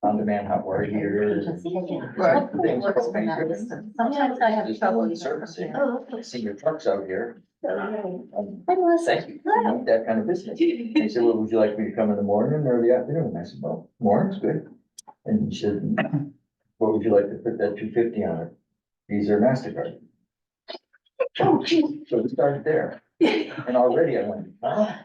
on-demand hot water heater. Right. Things. Sometimes I have trouble. Servicing. Oh, I see your trucks out here. Hi, Melissa. Thank you. I need that kind of business. He said, well, would you like me to come in the morning or the afternoon? I said, well, morning's good. And he said, what would you like to put that 250 on it? Visa or MasterCard? So we started there. And already I went, ah.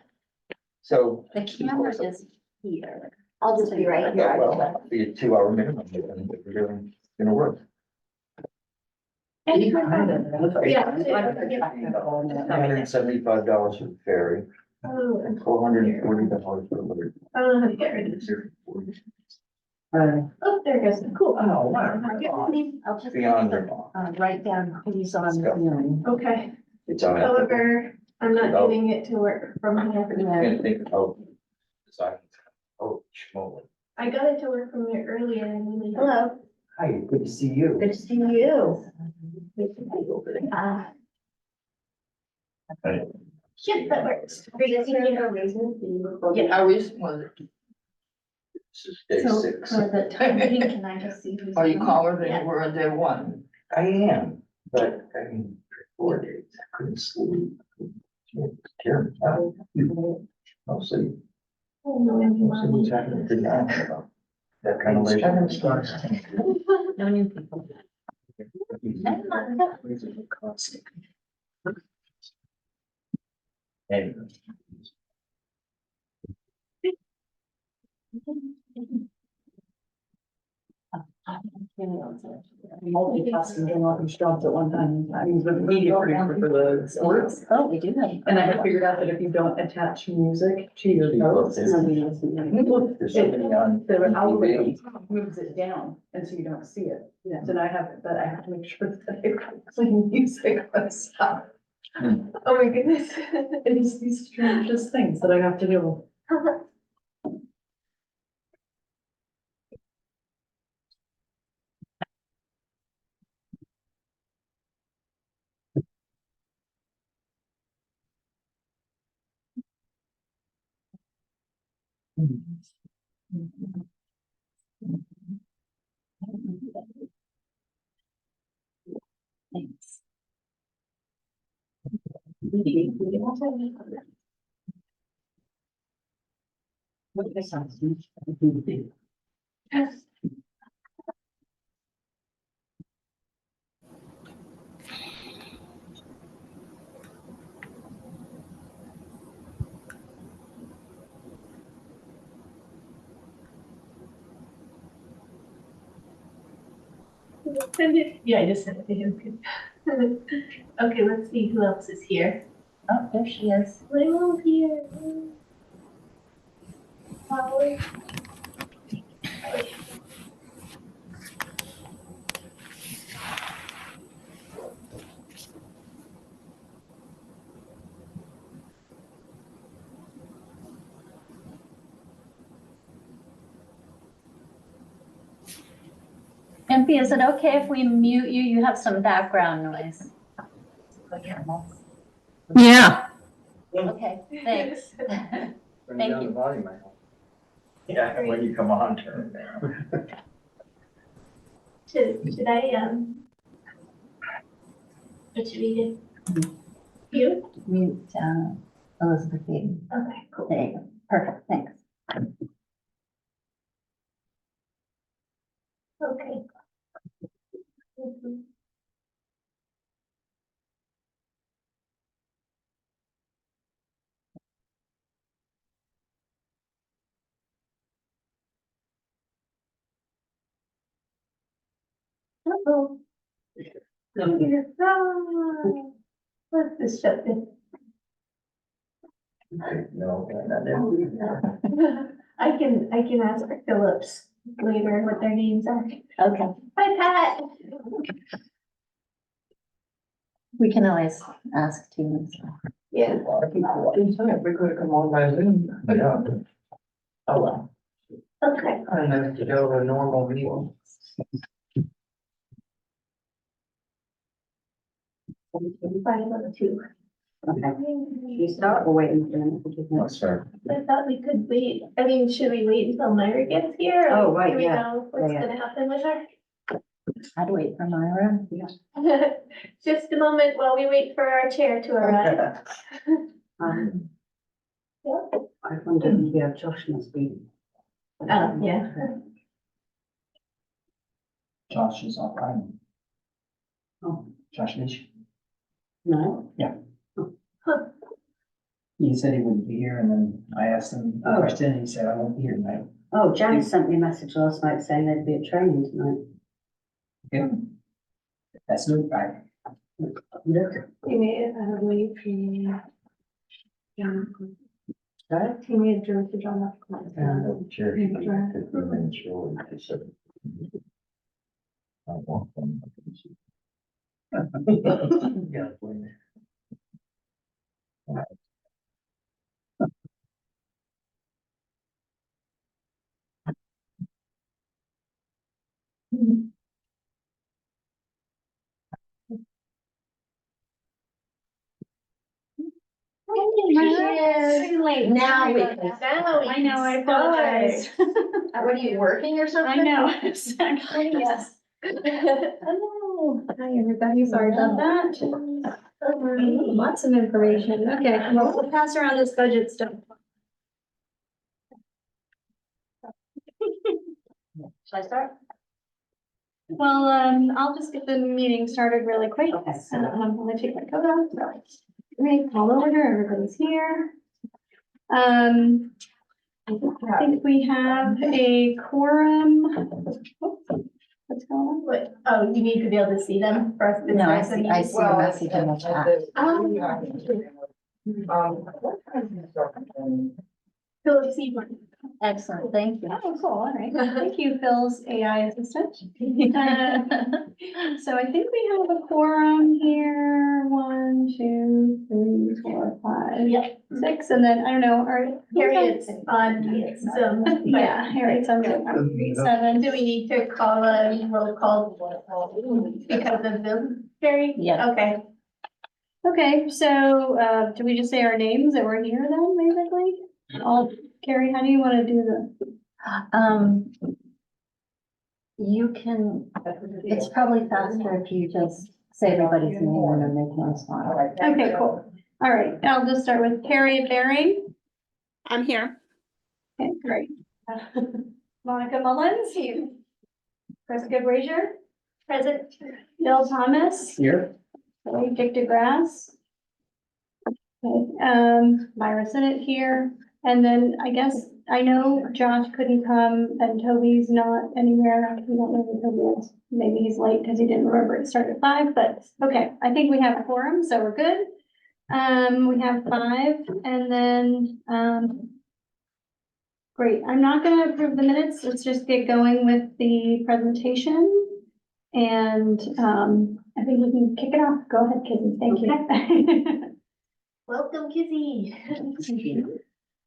So. The camera is here. I'll just be right Yeah, here. well, that'll be a 2-hour minimum, and we're really gonna work. $175 for the ferry, Oh, and $440 for the litter. I don't know how to get rid of this. Oh, there it goes. Cool. Oh, wow. I'll just Beyond your law. write down who's on the Let's hearing. Okay, It's on. however, I'm not Oh. getting it to work from here. I can't think of. Design. Oh, schmoly. I got it to work from there earlier and then. Hello, Hi, good to see you. good to see you. Shit, that works. Are you seeing a reason? Yeah, how recent was it? This is day So 6. for the time being, can I just see who's? Are you on? calmer than you were on day one? I am, but I mean, for 4 days, I couldn't sleep. Terrible. Mostly, mostly what's happening to now about that kind of labor. No new people. Anyway. Multitasking, doing all these jobs at one time. I mean, the media producer for the sports. Oh, we do have. And I have figured out that if you don't attach music to your posts, There's somebody on the TV. algorithm moves it down, and so you don't see it. Yes, and I have to make sure that I play music myself. Oh my goodness. It is these strangest things that I have to do. Thanks. Send it. Yeah, I just sent it to him. Okay, let's see who else is here. Oh, there she is. My mom's here. Howard. Impy, is it okay if we mute you? You have some background noise. Yeah, Okay, thanks. Turn Thank down you. the volume, I hope. Yeah, when you come on, turn it down. Should I, what should we do? You? Mute, Elizabeth Eden. Okay, cool. There you go. Perfect, thanks. Okay. Mhm. Uh-oh. Computer. What's this shut in? No, not there. I can ask Phillips later what their names are. Okay, Hi, Pat. we can always ask too. Yeah. A lot of people watch. We could have come on by Zoom. Yeah. Oh, well. Okay. I don't know if to go to a normal meeting. 5:02. Okay, you start or waiting for them to give me? Oh, sorry. I thought we could wait. I mean, should we wait until Myra gets here? or Oh, right, Do we yeah. know what's Yeah, yeah. gonna happen with her? I'd wait for Myra. Just a moment while we wait for our chair to arrive. Yeah. I wondered, yeah, Josh must be. Oh, yeah. Josh is online. Oh, Josh Leach. no, He said he wouldn't be here, and then I asked him a question, and he said, I won't be here tonight. oh, Janice sent me a message last night saying there'd be a training tonight. Okay. That's new, right? Look, You may wait for you. sorry? You may have to John off. Sure. And sure, he said. I want them. Yeah, blame me. Too late. Now we can. I know, I apologize. apologize. What are you working or something? I know, exactly, yes. Hello. Hi, everybody. Sorry about that. Lots of information. Okay, well, we'll pass around this budget stuff. Shall I start? Well, I'll just get the meeting started really quick. Okay. I'm gonna take my coat off. Great, call order, everybody's here. I think we have a quorum. What's going on? What, oh, you need to be able to see them first. No, I see the message in the chat. Philip Seaborn. Excellent, thank you. Oh, cool, all right. Thank you, Phil's AI assistant. So I think we have a quorum here, 1, 2, 3, 4, 5, Yep. 6, and then, I don't know, are. Harriet's on Zoom. but- Yeah, Harriet's on Zoom. 7. Do we need to call a roll call because of Zoom? Harry? Yeah. Okay. Okay, so, do we just say our names that we're here then, basically? Carrie, how do you want to do the? You can, it's probably faster if you just say everybody's name and then they can respond. Okay, cool. All right, I'll just start with Harriet Baring. I'm here. Okay, great. Monica Mullins. Chris Goodbrazier. Present. Bill Thomas. Here? Okay, Dick DeGrasse. Okay, Myra Sinnott here. And then I guess, I know Josh couldn't come and Toby's not anywhere. We don't know where Toby is. Maybe he's late because he didn't remember it started at 5, but okay, I think we have a quorum, so we're good. We have 5 and then, great. I'm not gonna approve the minutes. Let's just get going with the presentation. And, I think we can kick it off. Go ahead, Kizzy. Thank you. Welcome, Kizzy.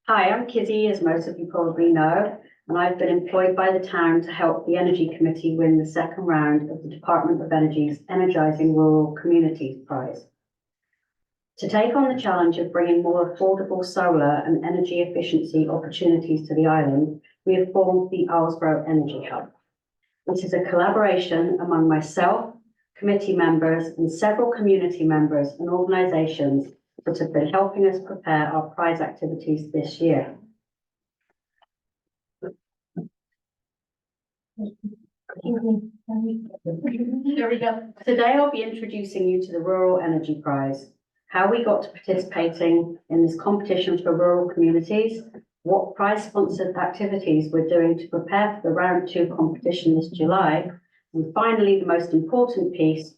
Hi, I'm Kizzy, as most of you probably know, and I've been employed by the town to help the Energy Committee win the second round of the Department of Energy's Energising Rural Communities Prize. To take on the challenge of bringing more affordable solar and energy efficiency opportunities to the island, we have formed the Islesborough Energy Hub. This is a collaboration among myself, committee members, and several community members and organisations that have been helping us prepare our prize activities this year. There we go. Today, I'll be introducing you to the Rural Energy Prize, how we got to participating in this competition for rural communities, what prize-sponsored activities we're doing to prepare for the round 2 competition this July, and finally, the most important piece,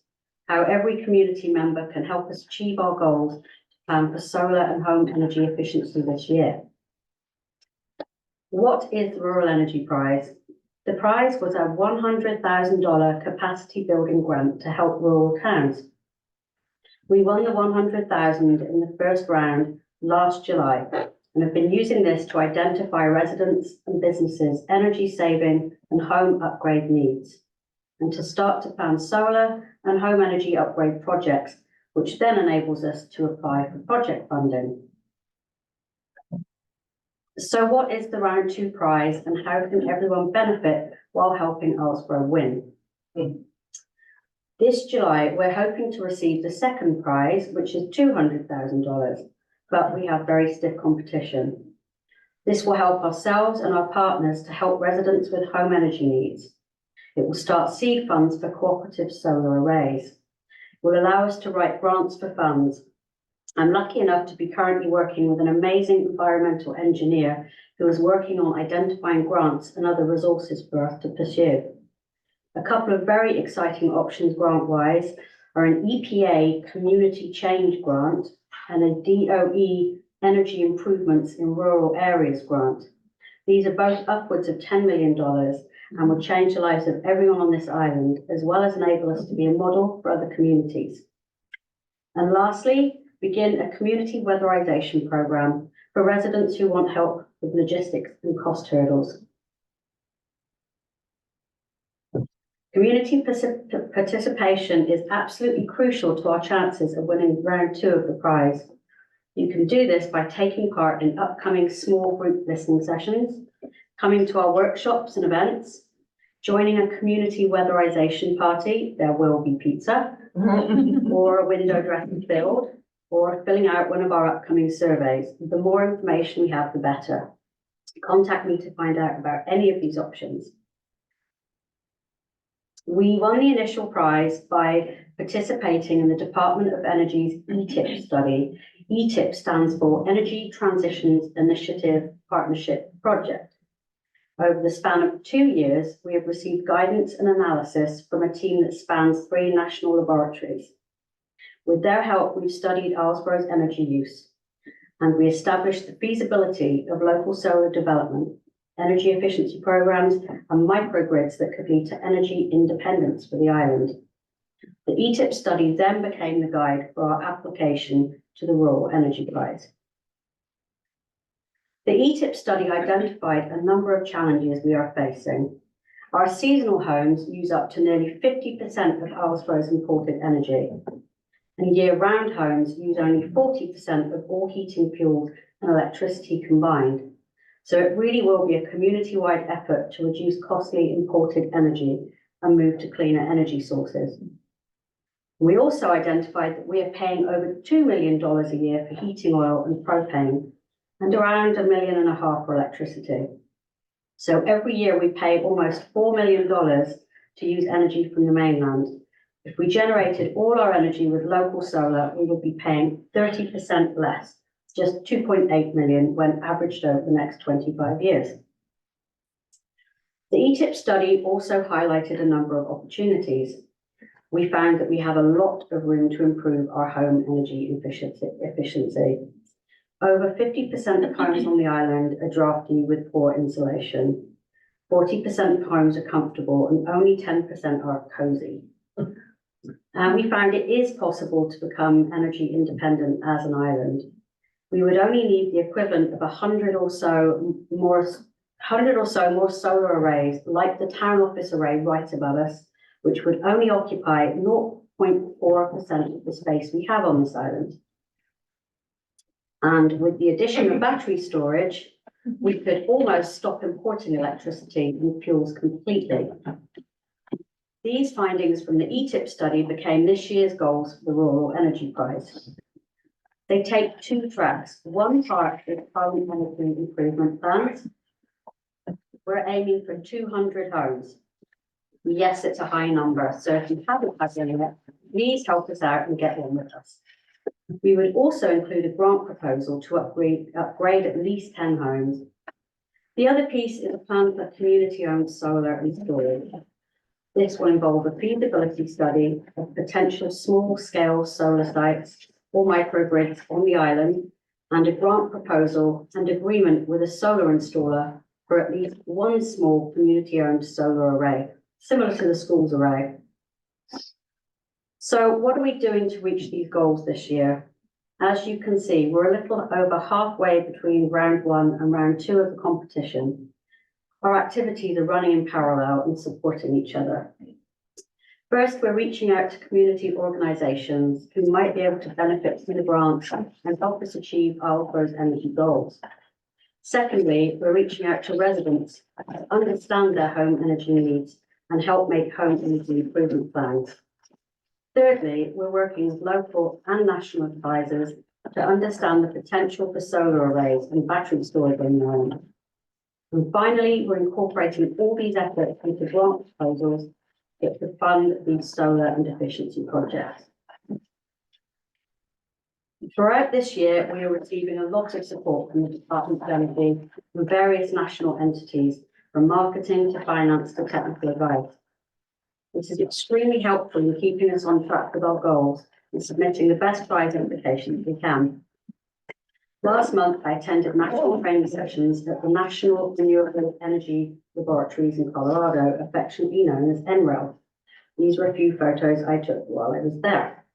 how every community member can help us achieve our goals to plan for solar and home energy efficiency this year. What is the Rural Energy Prize? The prize was a $100,000 capacity building grant to help rural towns. We won the $100,000 in the first round last July and have been using this to identify residents and businesses' energy saving and home upgrade needs, and to start to plan solar and home energy upgrade projects which then enables us to apply for project funding. So what is the round 2 prize and how can everyone benefit while helping Aylesbury win? This July, we're hoping to receive the second prize, which is $200,000, but we have very stiff competition. This will help ourselves and our partners to help residents with home energy needs. It will start seed funds for cooperative solar arrays. It will allow us to write grants for funds. I'm lucky enough to be currently working with an amazing environmental engineer who is working on identifying grants and other resources for us to pursue. A couple of very exciting options grant-wise are an EPA Community Change Grant and a DOE Energy Improvements in Rural Areas Grant. These are both upwards of $10 million and will change the lives of everyone on this island, as well as enable us to be a model for other communities. And lastly, begin a community weatherization program for residents who want help with logistics and cost hurdles. Community participation is absolutely crucial to our chances of winning round 2 of the prize. You can do this by taking part in upcoming small group listening sessions, coming to our workshops and events, joining a community weatherization party, there will be pizza, or a window dressing field, or filling out one of our upcoming surveys. The more information we have, the better. Contact me to find out about any of these options. We won the initial prize by participating in the Department of Energy's ETIP study. ETIP stands for Energy Transitions Initiative Partnership Project. Over the span of 2 years, we have received guidance and analysis from a team that spans 3 national laboratories. With their help, we've studied Aylesbury's energy use, and we established the feasibility of local solar development, energy efficiency programs, and microgrids that could lead to energy independence for the island. The ETIP study then became the guide for our application to the Rural Energy Prize. The ETIP study identified a number of challenges we are facing. Our seasonal homes use up to nearly 50% of Aylesbury's imported energy, and year-round homes use only 40% of all heating fuels and electricity combined. So it really will be a community-wide effort to reduce costly imported energy and move to cleaner energy sources. We also identified that we are paying over $2 million a year for heating oil and propane, and around $1.5 million for electricity. So every year we pay almost $4 million to use energy from the mainland. If we generated all our energy with local solar, we would be paying 30% less, just $2.8 million when averaged over the next 25 years. The ETIP study also highlighted a number of opportunities. We found that we have a lot of room to improve our home energy efficiency. Over 50% of homes on the island are drafty with poor insulation. 40% of homes are comfortable and only 10% are cozy. And we found it is possible to become energy independent as an island. We would only need the equivalent of 100 or so more solar arrays, like the town office array right above us, which would only occupy 0.4% of the space we have on this island. And with the addition of battery storage, we could almost stop importing electricity and fuels completely. These findings from the ETIP study became this year's goals for the Rural Energy Prize. They take 2 tracks. One part is home energy improvement plans. We're aiming for 200 homes. Yes, it's a high number, so if you haven't had any yet, please help us out and get one with us. We would also include a grant proposal to upgrade at least 10 homes. The other piece is a plan for community-owned solar and storage. This will involve a feasibility study of potential small-scale solar sites or microgrids on the island, and a grant proposal and agreement with a solar installer for at least one small community-owned solar array, similar to the school's array. So what are we doing to reach these goals this year? As you can see, we're a little over halfway between round 1 and round 2 of the competition. Our activities are running in parallel and supporting each other. First, we're reaching out to community organisations who might be able to benefit from the grants and help us achieve Alfred's energy goals. Secondly, we're reaching out to residents to understand their home energy needs and help make home energy improvement plans. Thirdly, we're working with local and national advisors to understand the potential for solar arrays and battery storage in the island. And finally, we're incorporating all these efforts into grant proposals to fund these solar and efficiency projects. Throughout this year, we are receiving a lot of support from the Department of Energy, from various national entities, from marketing to finance to technical advice. This is extremely helpful in keeping us on track with our goals and submitting the best prize applications we can. Last month, I attended national training sessions at the National Renewable Energy Laboratories in Colorado, affectionately known as NREL. These were a few photos I took while I was there.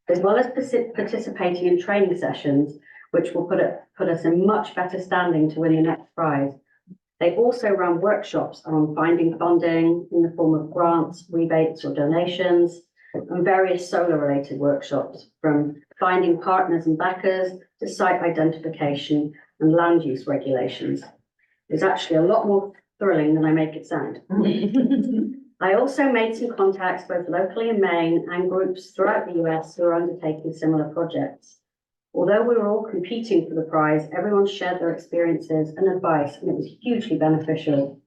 As well as participating in training sessions, which will put us in much better standing to win the next prize, they also run workshops on finding funding in the form of grants, rebates or donations, and various solar-related workshops, from finding partners and backers to site identification and land use regulations. It's actually a lot more thrilling than I make it sound. I also made some contacts both locally in Maine and groups throughout the US who are undertaking similar projects. Although we were all competing for the prize, everyone shared their experiences and advice, and it was hugely beneficial.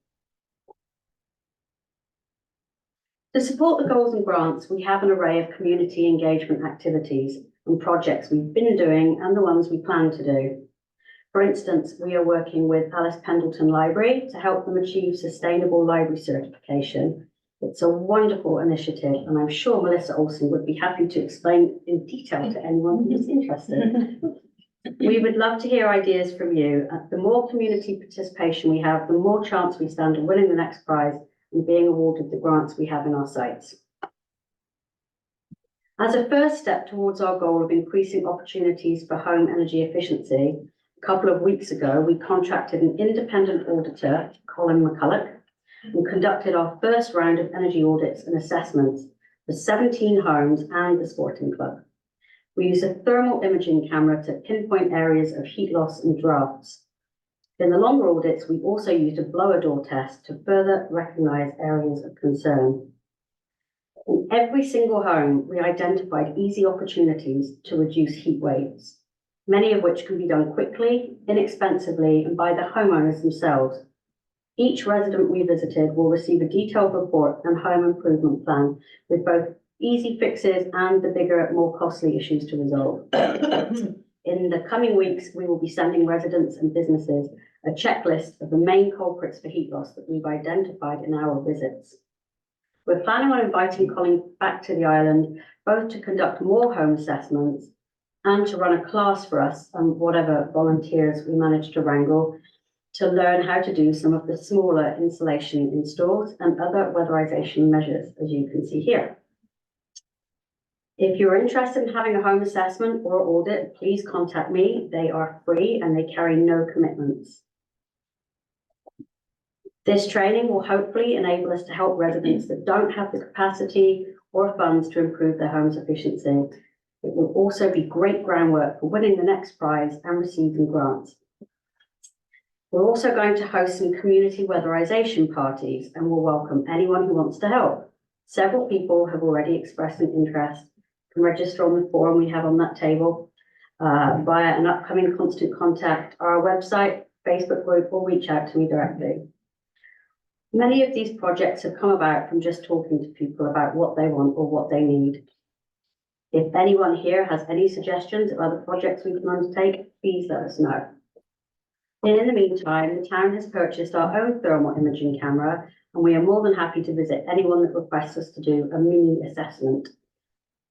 To support the goals and grants, we have an array of community engagement activities and projects we've been doing and the ones we plan to do. For instance, we are working with Alice Pendleton Library to help them achieve Sustainable Library Certification. It's a wonderful initiative, and I'm sure Melissa Olsen would be happy to explain in detail to anyone who's interested. We would love to hear ideas from you. The more community participation we have, the more chance we stand of winning the next prize and being awarded the grants we have in our sites. As a first step towards our goal of increasing opportunities for home energy efficiency, a couple of weeks ago, we contracted an independent auditor, Colin McCulloch, and conducted our first round of energy audits and assessments for 17 homes and the sporting club. We use a thermal imaging camera to pinpoint areas of heat loss and drafts. In the longer audits, we also used a blower door test to further recognise areas of concern. In every single home, we identified easy opportunities to reduce heat waves, many of which can be done quickly, inexpensively, and by the homeowners themselves. Each resident we visited will receive a detailed report and home improvement plan with both easy fixes and the bigger, more costly issues to resolve. In the coming weeks, we will be sending residents and businesses a checklist of the main culprits for heat loss that we've identified in our visits. We're planning on inviting Colin back to the island, both to conduct more home assessments and to run a class for us and whatever volunteers we manage to wrangle, to learn how to do some of the smaller insulation installs and other weatherization measures, as you can see here. If you're interested in having a home assessment or audit, please contact me. They are free and they carry no commitments. This training will hopefully enable us to help residents that don't have the capacity or funds to improve their home's efficiency. It will also be great groundwork for winning the next prize and receiving grants. We're also going to host some community weatherization parties and we'll welcome anyone who wants to help. Several people have already expressed an interest. You can register on the forum we have on that table via an upcoming constant contact, our website, Facebook group, or reach out to me directly. Many of these projects have come about from just talking to people about what they want or what they need. If anyone here has any suggestions of other projects we can undertake, please let us know. In the meantime, the town has purchased our own thermal imaging camera, and we are more than happy to visit anyone that requests us to do a mini assessment.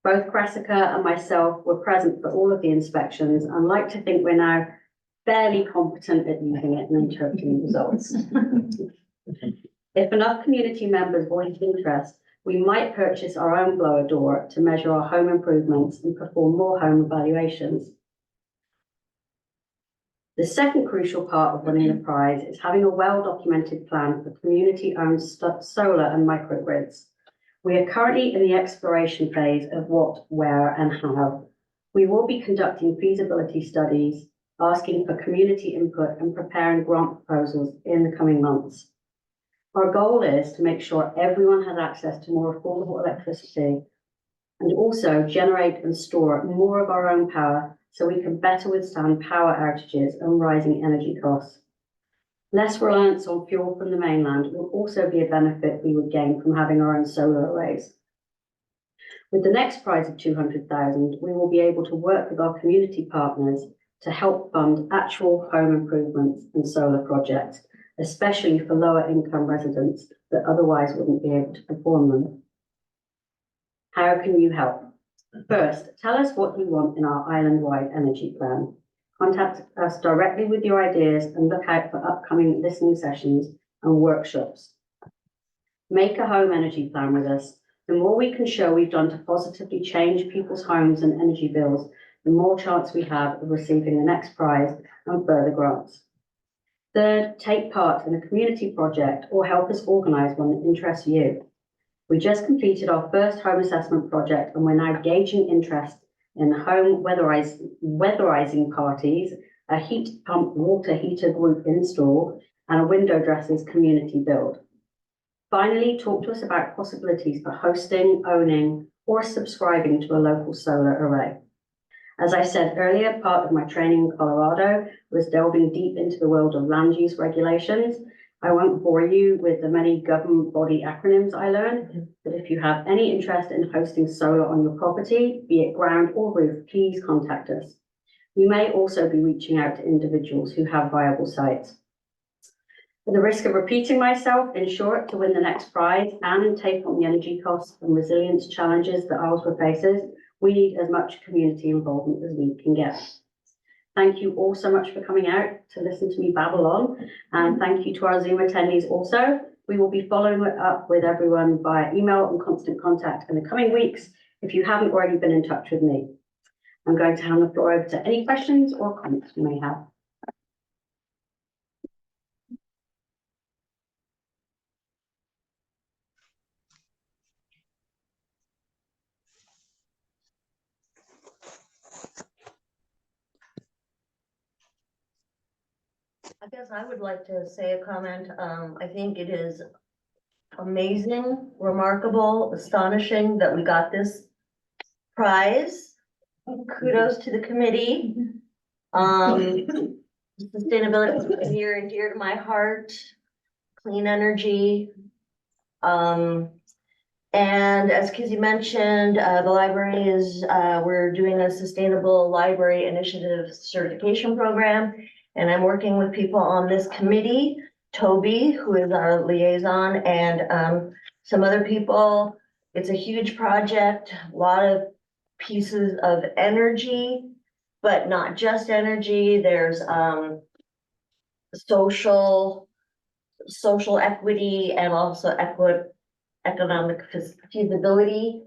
Both Cressica and myself were present for all of the inspections and like to think we're now fairly competent at using it and interpreting results. If enough community members voice interest, we might purchase our own blower door to measure our home improvements and perform more home evaluations. The second crucial part of winning the prize is having a well-documented plan for community-owned solar and microgrids. We are currently in the exploration phase of what, where, and how. We will be conducting feasibility studies, asking for community input, and preparing grant proposals in the coming months. Our goal is to make sure everyone has access to more affordable electricity and also generate and store more of our own power so we can better withstand power outages and rising energy costs. Less reliance on fuel from the mainland will also be a benefit we would gain from having our own solar arrays. With the next prize of 200,000, we will be able to work with our community partners to help fund actual home improvements and solar projects, especially for lower income residents that otherwise wouldn't be able to perform them. How can you help? First, tell us what you want in our island-wide energy plan. Contact us directly with your ideas and look out for upcoming listening sessions and workshops. Make a home energy plan with us. The more we can show we've done to positively change people's homes and energy bills, the more chance we have of receiving the next prize and further grants. Third, take part in a community project or help us organise one that interests you. We just completed our first home assessment project and we're now gauging interest in home weatherizing parties, a heat pump water heater group install, and a window dressers community build. Finally, talk to us about possibilities for hosting, owning, or subscribing to a local solar array. As I said earlier, part of my training in Colorado was delving deep into the world of land use regulations. I won't bore you with the many government body acronyms I learned, but if you have any interest in hosting solar on your property, be it ground or roof, please contact us. You may also be reaching out to individuals who have viable sites. At the risk of repeating myself, in short, to win the next prize and take on the energy costs and resilience challenges that Islesworth faces, we need as much community involvement as we can get. Thank you all so much for coming out to listen to me babble on, and thank you to our Zoom attendees also. We will be following up with everyone via email and constant contact in the coming weeks if you haven't already been in touch with me. I'm going to hand the floor over to any questions or comments you may have. I guess I would like to say a comment. I think it is amazing, remarkable, astonishing that we got this prize. Kudos to the committee. Sustainability is near and dear to my heart, clean energy. And as Kizzy mentioned, the library is, we're doing a sustainable library initiative certification program. And I'm working with people on this committee, Toby, who is our liaison, and some other people. It's a huge project, a lot of pieces of energy, but not just energy. There's social equity and also economic feasibility.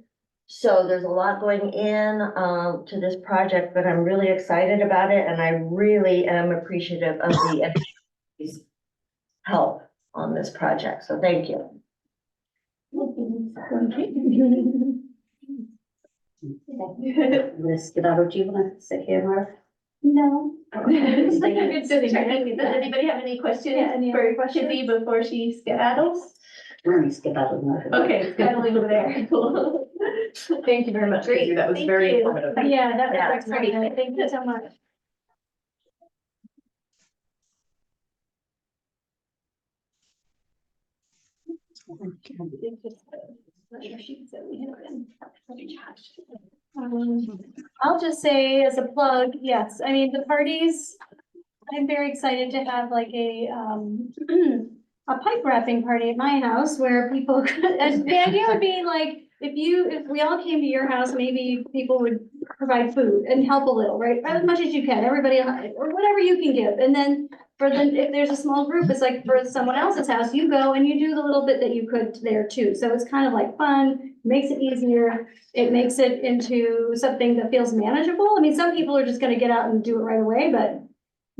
So there's a lot going in to this project, but I'm really excited about it, and I really am appreciative of the everybody's help on this project. So thank you. Ms. Skedaddle, do you want to sit here, Mark? No. Does anybody have any questions for Kizzy before she skedaddles? Really skedaddle. Okay, skedaddling over there. Cool. Thank you very much, Kizzy. That was Thank very you. informative. Yeah, Yeah, that's great. Thank you so much. I'll just say as a plug, yes, I mean, the parties, I'm very excited to have like a pipe wrapping party at my house where people could, and the idea would be like, if we all came to your house, maybe people would provide food and help a little, right? As much as you can, everybody, or whatever you can give. And then if there's a small group, it's like for someone else's house, you go and you do the little bit that you could there too. So it's kind of like fun, makes it easier. It makes it into something that feels manageable. I mean, some people are just gonna get out and do it right away, but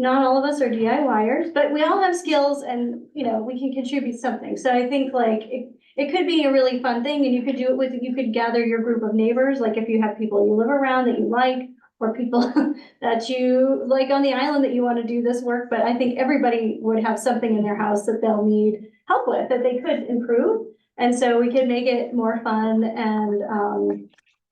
not all of us are DIYers, but we all have skills and, you know, we can contribute something. So I think like it could be a really fun thing and you could do it with, you could gather your group of neighbors, like if you have people you live around that you like, or people that you like on the island that you want to do this work. But I think everybody would have something in their house that they'll need help with, that they could improve. And so we could make it more fun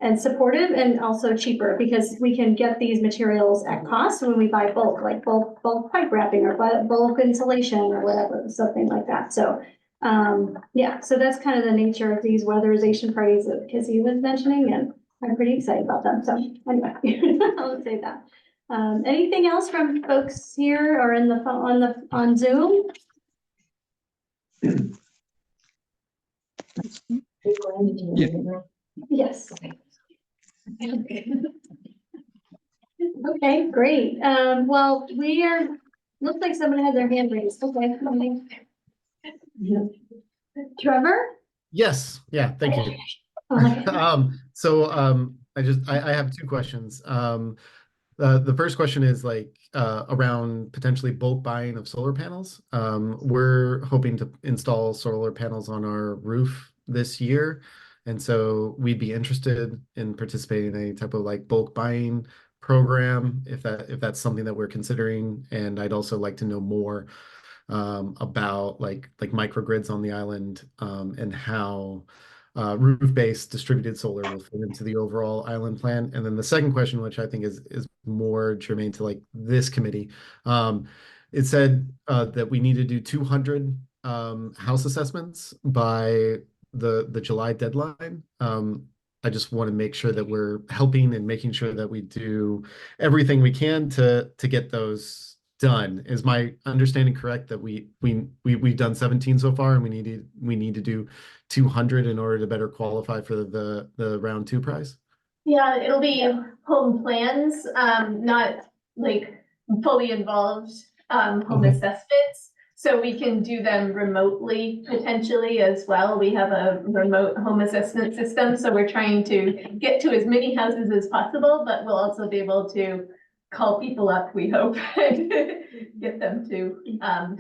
and supportive and also cheaper, because we can get these materials at cost when we buy bulk, like bulk pipe wrapping or bulk insulation or whatever, something like that. So yeah, so that's kind of the nature of these weatherization parties that Kizzy was mentioning, and I'm pretty excited about them. So anyway, I'll say that. Anything else from folks here or in the on Zoom? Yes. Okay, great. Well, looks like someone had their hand raised. Okay. Trevor? Yes, yeah, thank you. I have two questions. The first question is like around potentially bulk buying of solar panels. We're hoping to install solar panels on our roof this year. And so we'd be interested in participating in any type of like bulk buying program if that's something that we're considering. And I'd also like to know more about like microgrids on the island and how roof-based distributed solar will fit into the overall island plan. And then the second question, which I think is more germane to like this committee, it said that we need to do 200 house assessments by the July deadline. I just want to make sure that we're helping and making sure that we do everything we can to get those done. Is my understanding correct that we've done 17 so far and we need to do 200 in order to better qualify for the round 2 prize? Yeah, it'll be home plans, not like fully involved home assessments. So we can do them remotely potentially as well. We have a remote home assessment system. So we're trying to get to as many houses as possible, but we'll also be able to call people up, we hope, and get them to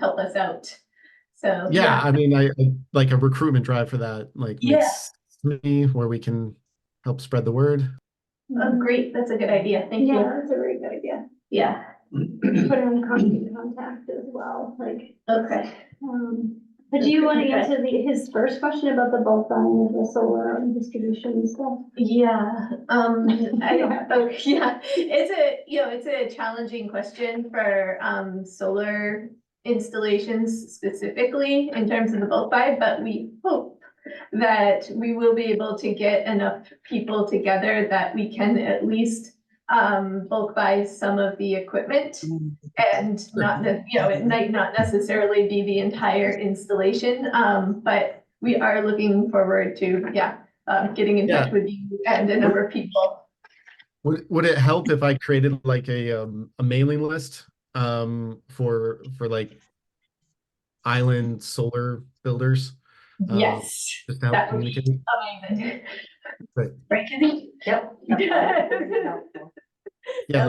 help us out. So yeah, I mean, I like a recruitment drive for that, like makes me where we can help spread the word. Oh, great, that's a good idea. Thank you. That's a very good idea. Yeah. Put her in constant contact as well, like. Okay. But do you want to answer his first question about the bulk buying of the solar and distribution stuff? Yeah, it's a challenging question for solar installations specifically in terms of the bulk buy, but we hope that we will be able to get enough people together that we can at least bulk buy some of the equipment, and not that, it might not necessarily be the entire installation, but we are looking forward to getting in touch with you and a number of people. Would it help if I created like a mailing list for like island solar builders? Yes, just to help that would be communicate. amazing. Right. Right, Kenny? Yep. Yeah,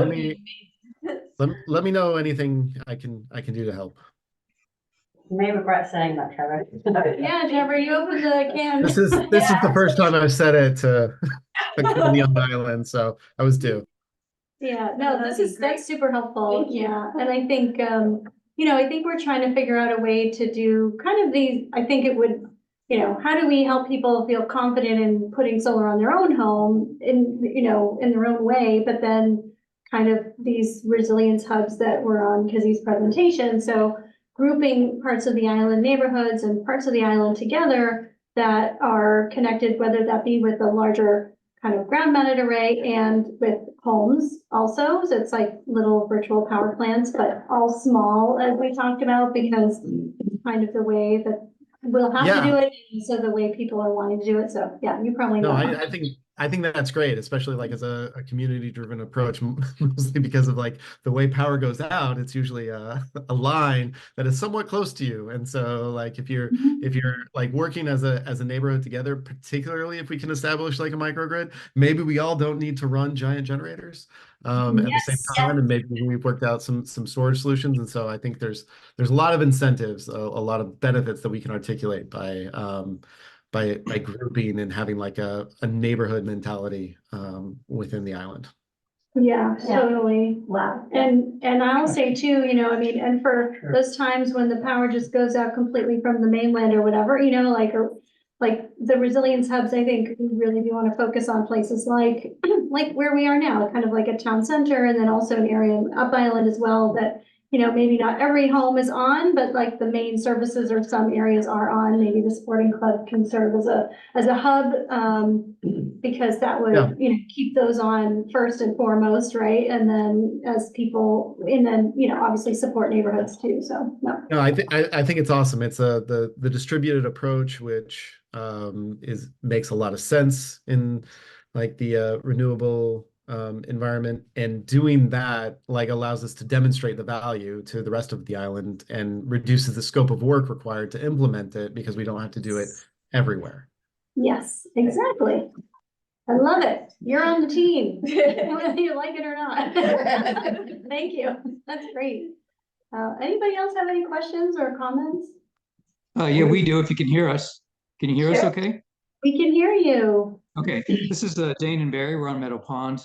let me know anything I can do to help. You may regret saying that, Trevor. Yeah, Trevor, you opened the can. This is the first time I've said it to Cody on the island, so I was due. Yeah, no, that's super helpful. Yeah, and I think, I think we're trying to figure out a way to do kind of these, I think it would, how do we help people feel confident in putting solar on their own home in their own way, but then kind of these resilience hubs that were on Kizzy's presentation. So grouping parts of the island neighborhoods and parts of the island together that are connected, whether that be with a larger kind of ground mounted array and with homes also. So it's like little virtual power plants, but all small, as we talked about, because it's kind of the way that we'll have to do it. And so the way people are wanting to do it. So yeah, you probably know. No, I I think that's great, especially like as a community-driven approach, mostly because of like the way power goes out, it's usually a line that is somewhat close to you. And so like if you're like working as a neighborhood together, particularly if we can establish like a microgrid, maybe we all don't need to run giant generators at the same Yes. time, and maybe we've worked out some storage solutions. And so I think there's a lot of incentives, a lot of benefits that we can articulate by grouping and having like a neighborhood mentality within the island. Yeah, Yeah. totally. Wow. And I'll say too, you know, I mean, and for those times when the power just goes out completely from the mainland or whatever, you know, like, or like the resilience hubs, I think we really do want to focus on places like, like where we are now, kind of like a town center, and then also an area up island as well that, you know, maybe not every home is on, but like the main services or some areas are on. Maybe the sporting club can serve as a hub, because that would, Yeah. you know, keep those on first and foremost, right? And then as people, and then, you know, obviously support neighborhoods too, so, no. No, I think it's awesome. It's the distributed approach, which makes a lot of sense in like the renewable environment, and doing that like allows us to demonstrate the value to the rest of the island and reduces the scope of work required to implement it because we don't have to do it everywhere. Yes, exactly. I love it. You're on the team, whether you like it or not. Thank you. That's great. Anybody else have any questions or comments? Yeah, we do, if you can hear us. Can you hear us Sure. okay? We can hear you. Okay, this is Dane and Barry. We're on Meadow Pond.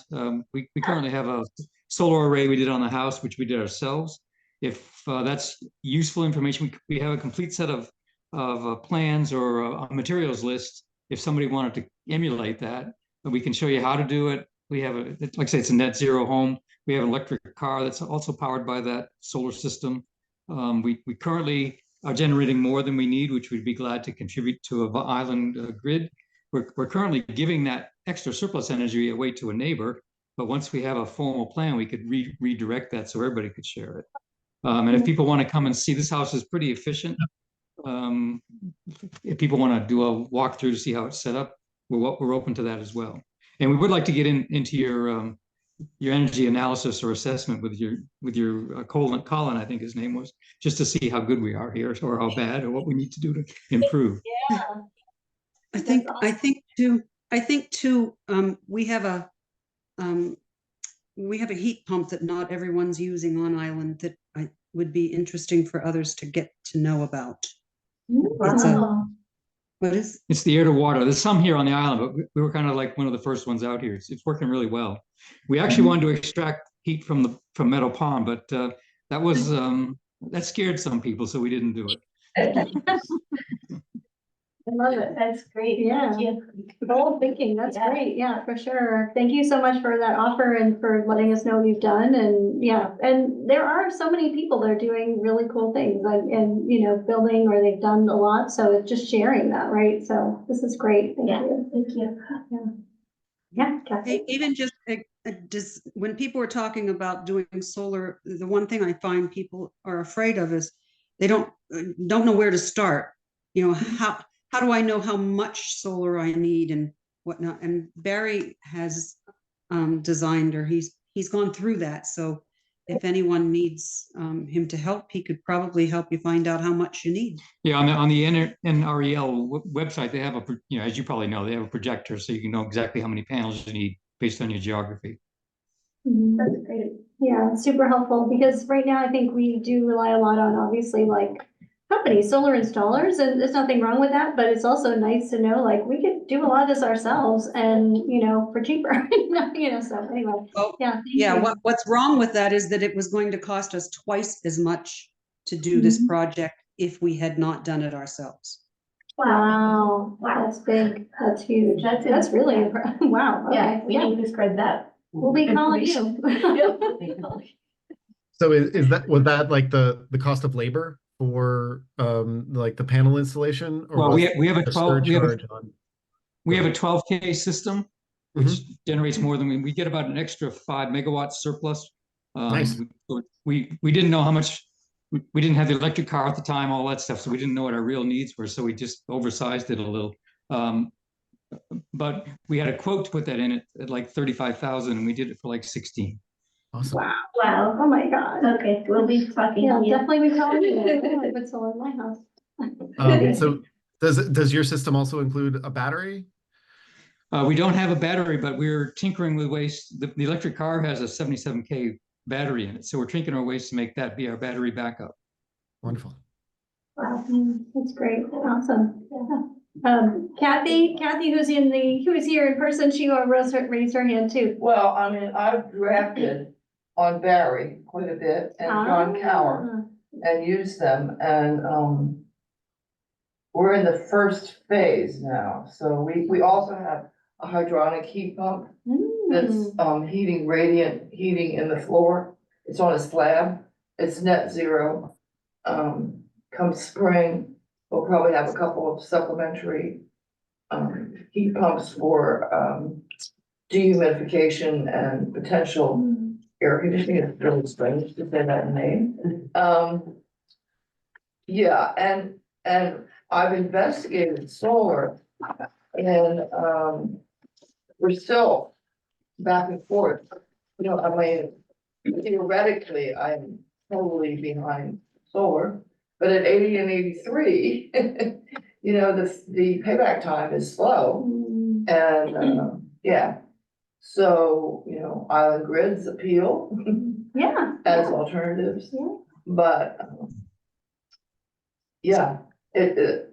We currently have a solar array we did on the house, which we did ourselves. If that's useful information, we have a complete set of plans or a materials list. If somebody wanted to emulate that, we can show you how to do it. We have like I say, it's a net zero home. We have an electric car that's also powered by that solar system. We currently are generating more than we need, which we'd be glad to contribute to an island grid. We're currently giving that extra surplus energy away to a neighbor, but once we have a formal plan, we could redirect that so everybody could share it. And if people want to come and see, this house is pretty efficient. If people want to do a walkthrough to see how it's set up, we're open to that as well. And we would like to get into your energy analysis or assessment with your Colin, I think his name was, just to see how good we are here or how bad or what we need to do to improve. Yeah. I think too, we have a heat pump that not everyone's using on island that would be interesting for others to get to know about. It's the air to water. There's some here on the island, but we were kind of like one of the first ones out here. It's working really well. We actually wanted to extract heat from Meadow Pond, but that scared some people, so we didn't do it. I love it. That's great. Yeah. Bold thinking. That's great. Yeah, for sure. Thank you so much for that offer and for letting us know what you've done. And yeah, and there are so many people that are doing really cool things and you know, building, or they've done a lot. So it's just sharing that, right? So this is great. Thank you. Thank you. Yeah. Kathy. even just when people are talking about doing solar, the one thing I find people are afraid of is they don't know where to start. You know, how do I know how much solar I need and whatnot? And Barry has designed, or he's gone through that. So if anyone needs him to help, he could probably help you find out how much you need. Yeah, on the NREL website, they have as you probably know, they have a projector, so you can know exactly how many panels you need based on your geography. That's great. Yeah, super helpful, because right now I think we do rely a lot on, obviously, like companies, solar installers, and there's nothing wrong with that, but it's also nice to know, like, we could do a lot of this ourselves and, you know, for cheaper, you know, so anyway. Well, yeah. What's wrong with that is that it was going to cost us twice as much to do this project if we had not done it ourselves. Wow, that's big. That's huge. That's really impressive. Wow. Okay. Yeah, we need to spread that. We'll be calling you. So was that like the cost of labor for like the panel installation? Or well, was we have a the 12 surcharge on? we have a 12K system, which generates more than we get about an extra 5 megawatts surplus. Nice. We didn't know how much. We didn't have the electric car at the time, all that stuff, so we didn't know what our real needs were. So we just oversized it a little. But we had a quote to put that in at like 35,000 and we did it for like 16. Awesome. Wow, oh my God. Okay, we'll be talking. Yeah, to you. definitely be calling you. I put solar in my house. So does your system also include a battery? We don't have a battery, but we're tinkering with ways. The electric car has a 77K battery in it. So we're tinkering our ways to make that be our battery backup. Wonderful. Wow, that's great, awesome. Kathy, who is here in person, she raised her hand too. Well, I mean, I've drafted on Barry quite a bit and John Cower and used them and, we're in the first phase now. So we also have a hydronic heat pump that's, heating radiant heating in the floor. It's on a slab. It's net zero. Come spring, we'll probably have a couple of supplementary heat pumps for dehumidification and potential air conditioning. It's really strange to say that name. Yeah, and I've investigated solar and we're still back and forth. You know, I mean, theoretically, I'm totally behind solar. But at 80 and 83, you know, the payback time is slow and, yeah. So, you know, island grids appeal Yeah. as alternatives, Yeah. but, yeah, the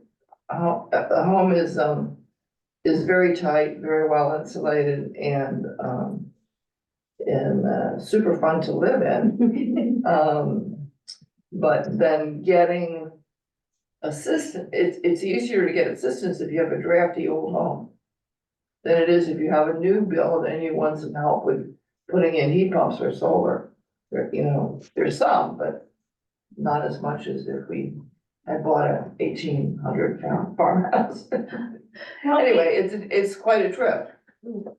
home is very tight, very well insulated and super fun to live in. But then getting assistance, it's easier to get assistance if you have a drafty old home than it is if you have a new build and you want some help with putting in heat pumps or solar. You know, there's some, but not as much as if we had bought a 1,800 farmhouse. Anyway, it's quite a trip.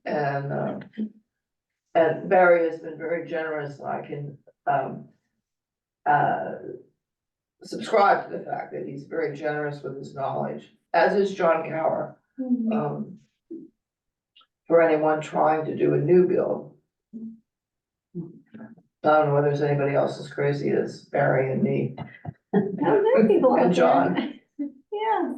And Barry has been very generous. I can, subscribe to the fact that he's very generous with his knowledge, as is John Cower. For anyone trying to do a new build. I don't know whether there's anybody else as crazy as Barry and me. There are people out And there. John. Yeah,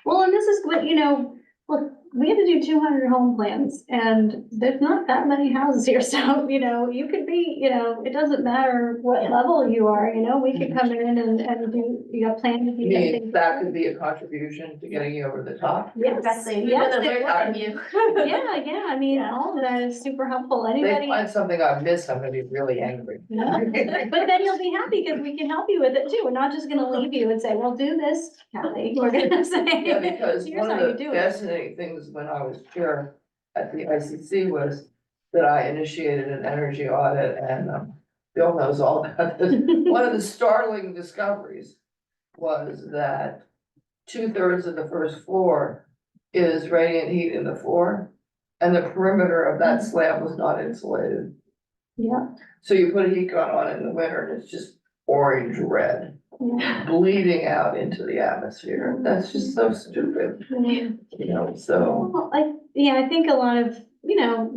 well, and this is what, you know, look, we had to do 200 home plans and there's not that many houses here. So, you know, you could be, you know, it doesn't matter what level you are, you know, we could come in and do, you know, plan to I do mean, things. that could be a contribution to getting you over the top. Yes, Exactly. We yes, want to it learn out of would. you. Yeah, I mean, all of that is super helpful. If they Anybody. find something I've missed, I'm gonna be really angry. No, but then you'll be happy because we can help you with it too. We're not just gonna leave you and say, well, do this, Kathy. We're gonna say. Yeah, because Here's one how of you the do it. fascinating things when I was chair at the ICC was that I initiated an energy audit and Bill knows all about this. One of the startling discoveries was that 2/3 of the first floor is radiant heat in the floor. And the perimeter of that slab was not insulated. Yeah, So you put a heat gun on it in the winter and it's just orange red, yeah. bleeding out into the atmosphere. That's just so stupid, Yeah. you know, so. Well, I think a lot of, you know,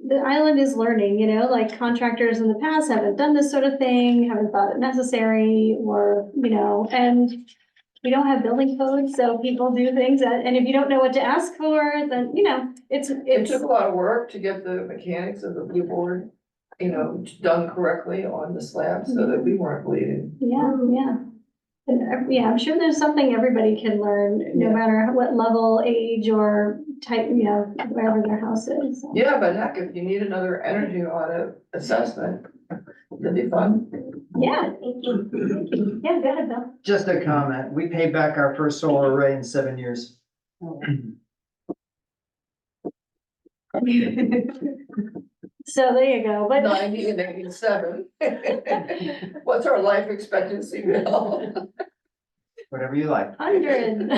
the island is learning, you know, like contractors in the past haven't done this sort of thing, haven't thought it necessary, or, you know, and we don't have building codes, so people do things and if you don't know what to ask for, then, you know, It took a lot of work to get the mechanics of the blue board, you know, done correctly on the slab so that we weren't bleeding. yeah. And, yeah, I'm sure there's something everybody can learn, no Yeah. matter what level, age, or type, you know, wherever their house is. Yeah, but heck, if you need another energy audit assessment, that'd be fun. Yeah. Thank you. Yeah, go ahead, Bill. Just a comment, we paid back our first solar array in 7 years. So there you go, but. 90 and 87. What's our life expectancy, Bill? Whatever you like. 100.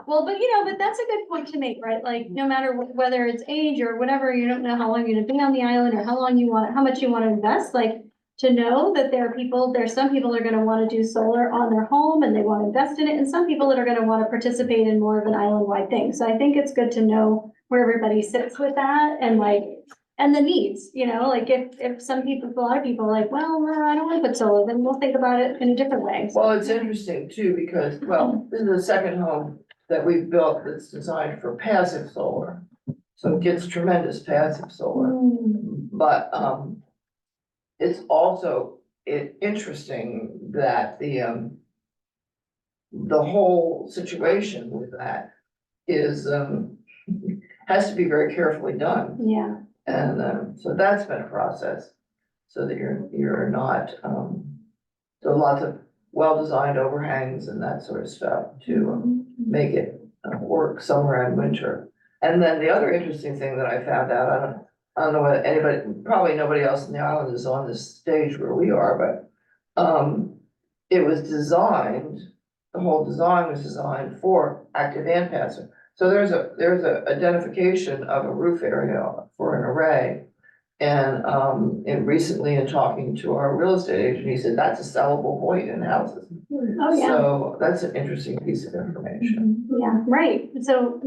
Well, but you know, but that's a good point to make, right? Like, no matter whether it's age or whatever, you don't know how long you're gonna be on the island or how long you want, how much you want to invest, like, to know that there's some people that are gonna wanna do solar on their home and they wanna invest in it, and some people that are gonna wanna participate in more of an island-wide thing. So I think it's good to know where everybody sits with that and and the needs, like if some people, a lot of people are like, well, I don't wanna put solar, then we'll think about it in a different way. Well, it's interesting too, because, well, this is the second home that we've built that's designed for passive solar. So it gets tremendous passive solar, but, it's also interesting that the whole situation with that is, has to be very carefully done. Yeah, And, so that's been a process, so that you're not, there are lots of well-designed overhangs and that sort of stuff to make it work summer and winter. And then the other interesting thing that I found out, I don't know whether anybody, probably nobody else in the island is on this stage where we are, but, it was designed, the whole design was designed for active and passive. So there's a identification of a roof area for an array. And recently in talking to our real estate agent, he said that's a sellable point in houses. oh, yeah. So that's an interesting piece of information. Yeah, right. So,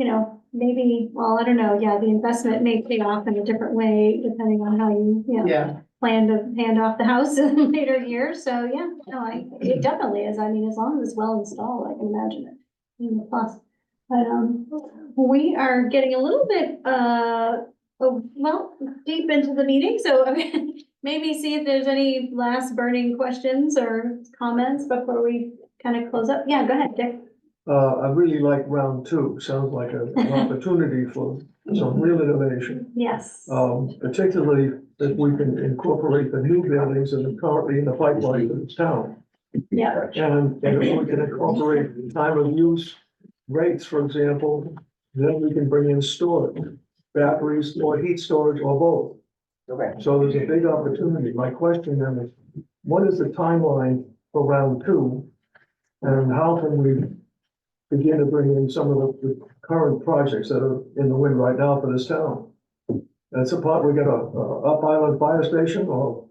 maybe, well, I don't know, yeah, the investment may pay off in a different way depending on how you, Yeah, plan to hand off the house in later years. So, yeah, no, it definitely is. I mean, as long as it's well installed, I can imagine it being a plus. But, we are getting a little bit, deep into the meeting, so maybe see if there's any last burning questions or comments before we kind of close up. Yeah, go ahead, Dick. I really like round two. Sounds like an opportunity for some real innovation. Yes. Particularly if we can incorporate the new buildings that are currently in the pipeline of the town. Yeah. And if we can incorporate time of use rates, for example, then we can bring in storage, batteries or heat storage or both. correct. So there's a big opportunity. My question then is, what is the timeline for round two? And how can we begin to bring in some of the current projects that are in the wind right now for this town? That's a part, we got a Up Island Fire Station or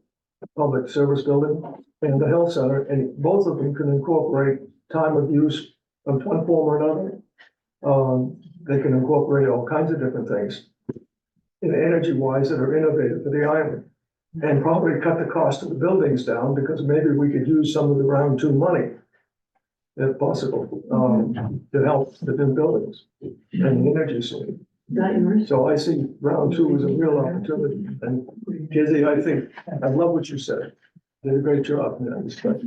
public service building and the health center, and both of them can incorporate time of use of one form or another. They can incorporate all kinds of different things in energy wise that are innovative for the island. And probably cut the cost of the buildings down, because maybe we could use some of the round two money, if possible, to help the new buildings and the energy saving. So I see round two as a real opportunity. And Kizzy, I think, I love what you said. Did a great job in that respect.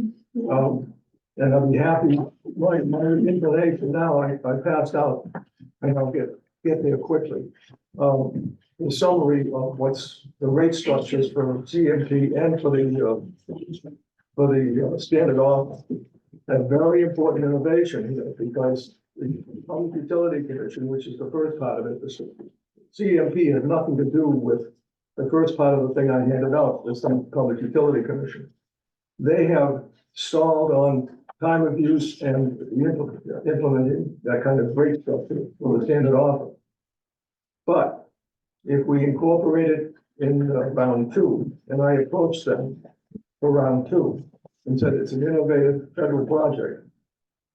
And I'll be happy, my inclination now, I passed out and I'll get there quickly. The summary of what's the rate structures for CMP and for the standard offer. A very important innovation here, because the Public Utility Commission, which is the first part of it, the CMP has nothing to do with the first part of the thing I handed out, the Public Utility Commission. They have stalled on time of use and implementing that kind of rate structure for the standard offer. But if we incorporate it in round two, and I approached them for round two and said it's an innovative federal project,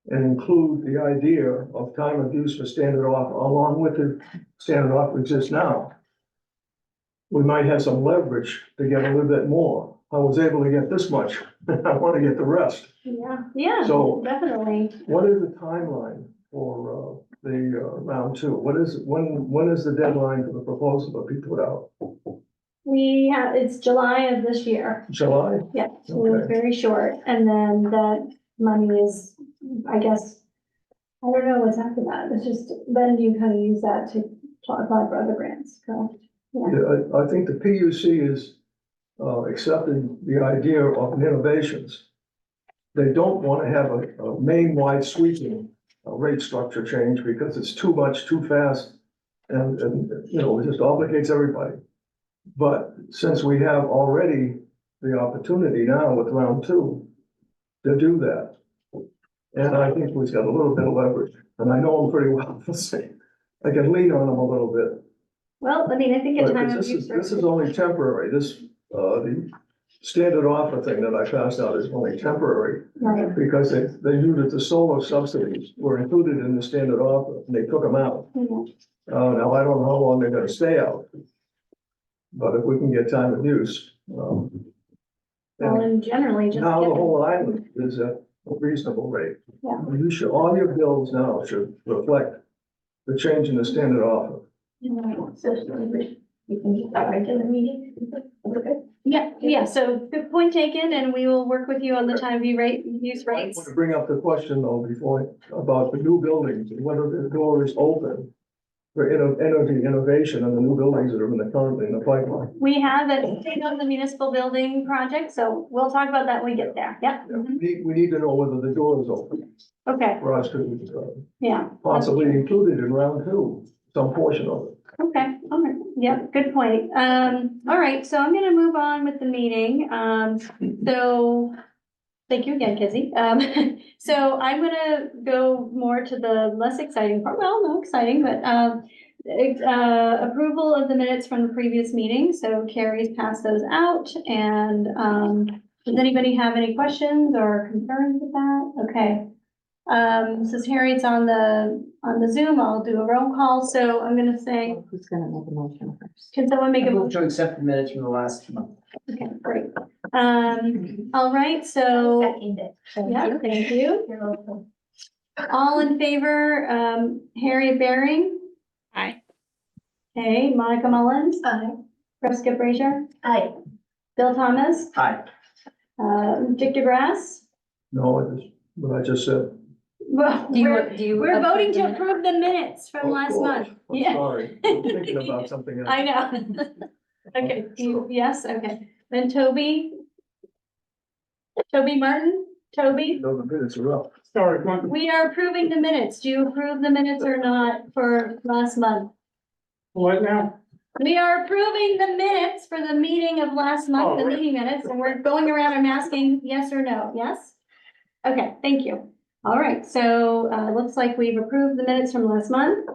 and include the idea of time of use for standard offer along with the standard offer exists now, we might have some leverage to get a little bit more. I was able to get this much. I want to get the rest. Yeah, So- definitely. What is the timeline for the round two? When is the deadline for the proposal to be put out? It's July of this year. July? Yeah, so it's Okay. very short, and then that money is, I guess, I don't know what's after that, it's just, then you kind of use that to apply for other grants, correct? Yeah, I think the PUC is accepting the idea of innovations. They don't want to have a main-wide sweeping rate structure change because it's too much, too fast, and it just obligates everybody. But since we have already the opportunity now with round two to do that, and I think we've got a little bit of leverage, and I know them pretty well, I can lean on them a little bit. Well, I mean, I think at But time of this use. is only temporary, the standard offer thing that I passed out is only temporary, Right. because they knew that the solar subsidies were included in the standard offer, and they took them out. Mhm. Now, I don't know how long they're gonna stay out. But if we can get time of use, Well, and and generally just. now the get- whole island is at a reasonable rate. Yeah. You should, all your bills now should reflect the change in the standard offer. So we can get that regular meeting. Okay. Yeah, so good point taken, and we will work with you on the time of use I rates. want to bring up the question though before, about the new buildings, and whether the door is open for energy innovation in the new buildings that are currently in the pipeline. We have a thing on the municipal building project, so we'll talk about that when we get there. Yep. Mhm. We need to know whether the door is open Okay, for us to yeah. possibly include it in round two, some portion of it. Okay, all right, yep, good point. All right, so I'm gonna move on with the meeting. So thank you again, Kizzy. So I'm gonna go more to the less exciting part. Well, no exciting, but approval of the minutes from the previous meeting. So Carrie's passed those out, and does anybody have any questions or concerns with that? Okay. Since Harriet's on the Zoom, I'll do a roll call. So I'm gonna say, Who's gonna make a motion first? can someone make a Move motion? to accept the minutes from the last month. Okay, great. All right, so, Second it. yeah, thank you. You're welcome. All in favor, Harriet Bering? Aye. Okay, Monica Mullins, Aye. Jessica Frazier, Aye. Bill Thomas, Hi. Dick DeGrasse. No, it is what I just said. Well, Do we're you? we're approve voting the to minutes? approve the minutes from Of last course. month. I'm Yeah. sorry, I'm thinking about something else. I know. Okay, yes, okay. Then Toby Martin, Toby, No, the minutes are up. we are approving the minutes. Do you approve the minutes or not for last month? What now? We are approving the minutes for the meeting of last month, the meeting minutes, and we're going around and asking yes or no, yes? Okay, thank you. All right, so, looks like we've approved the minutes from last month.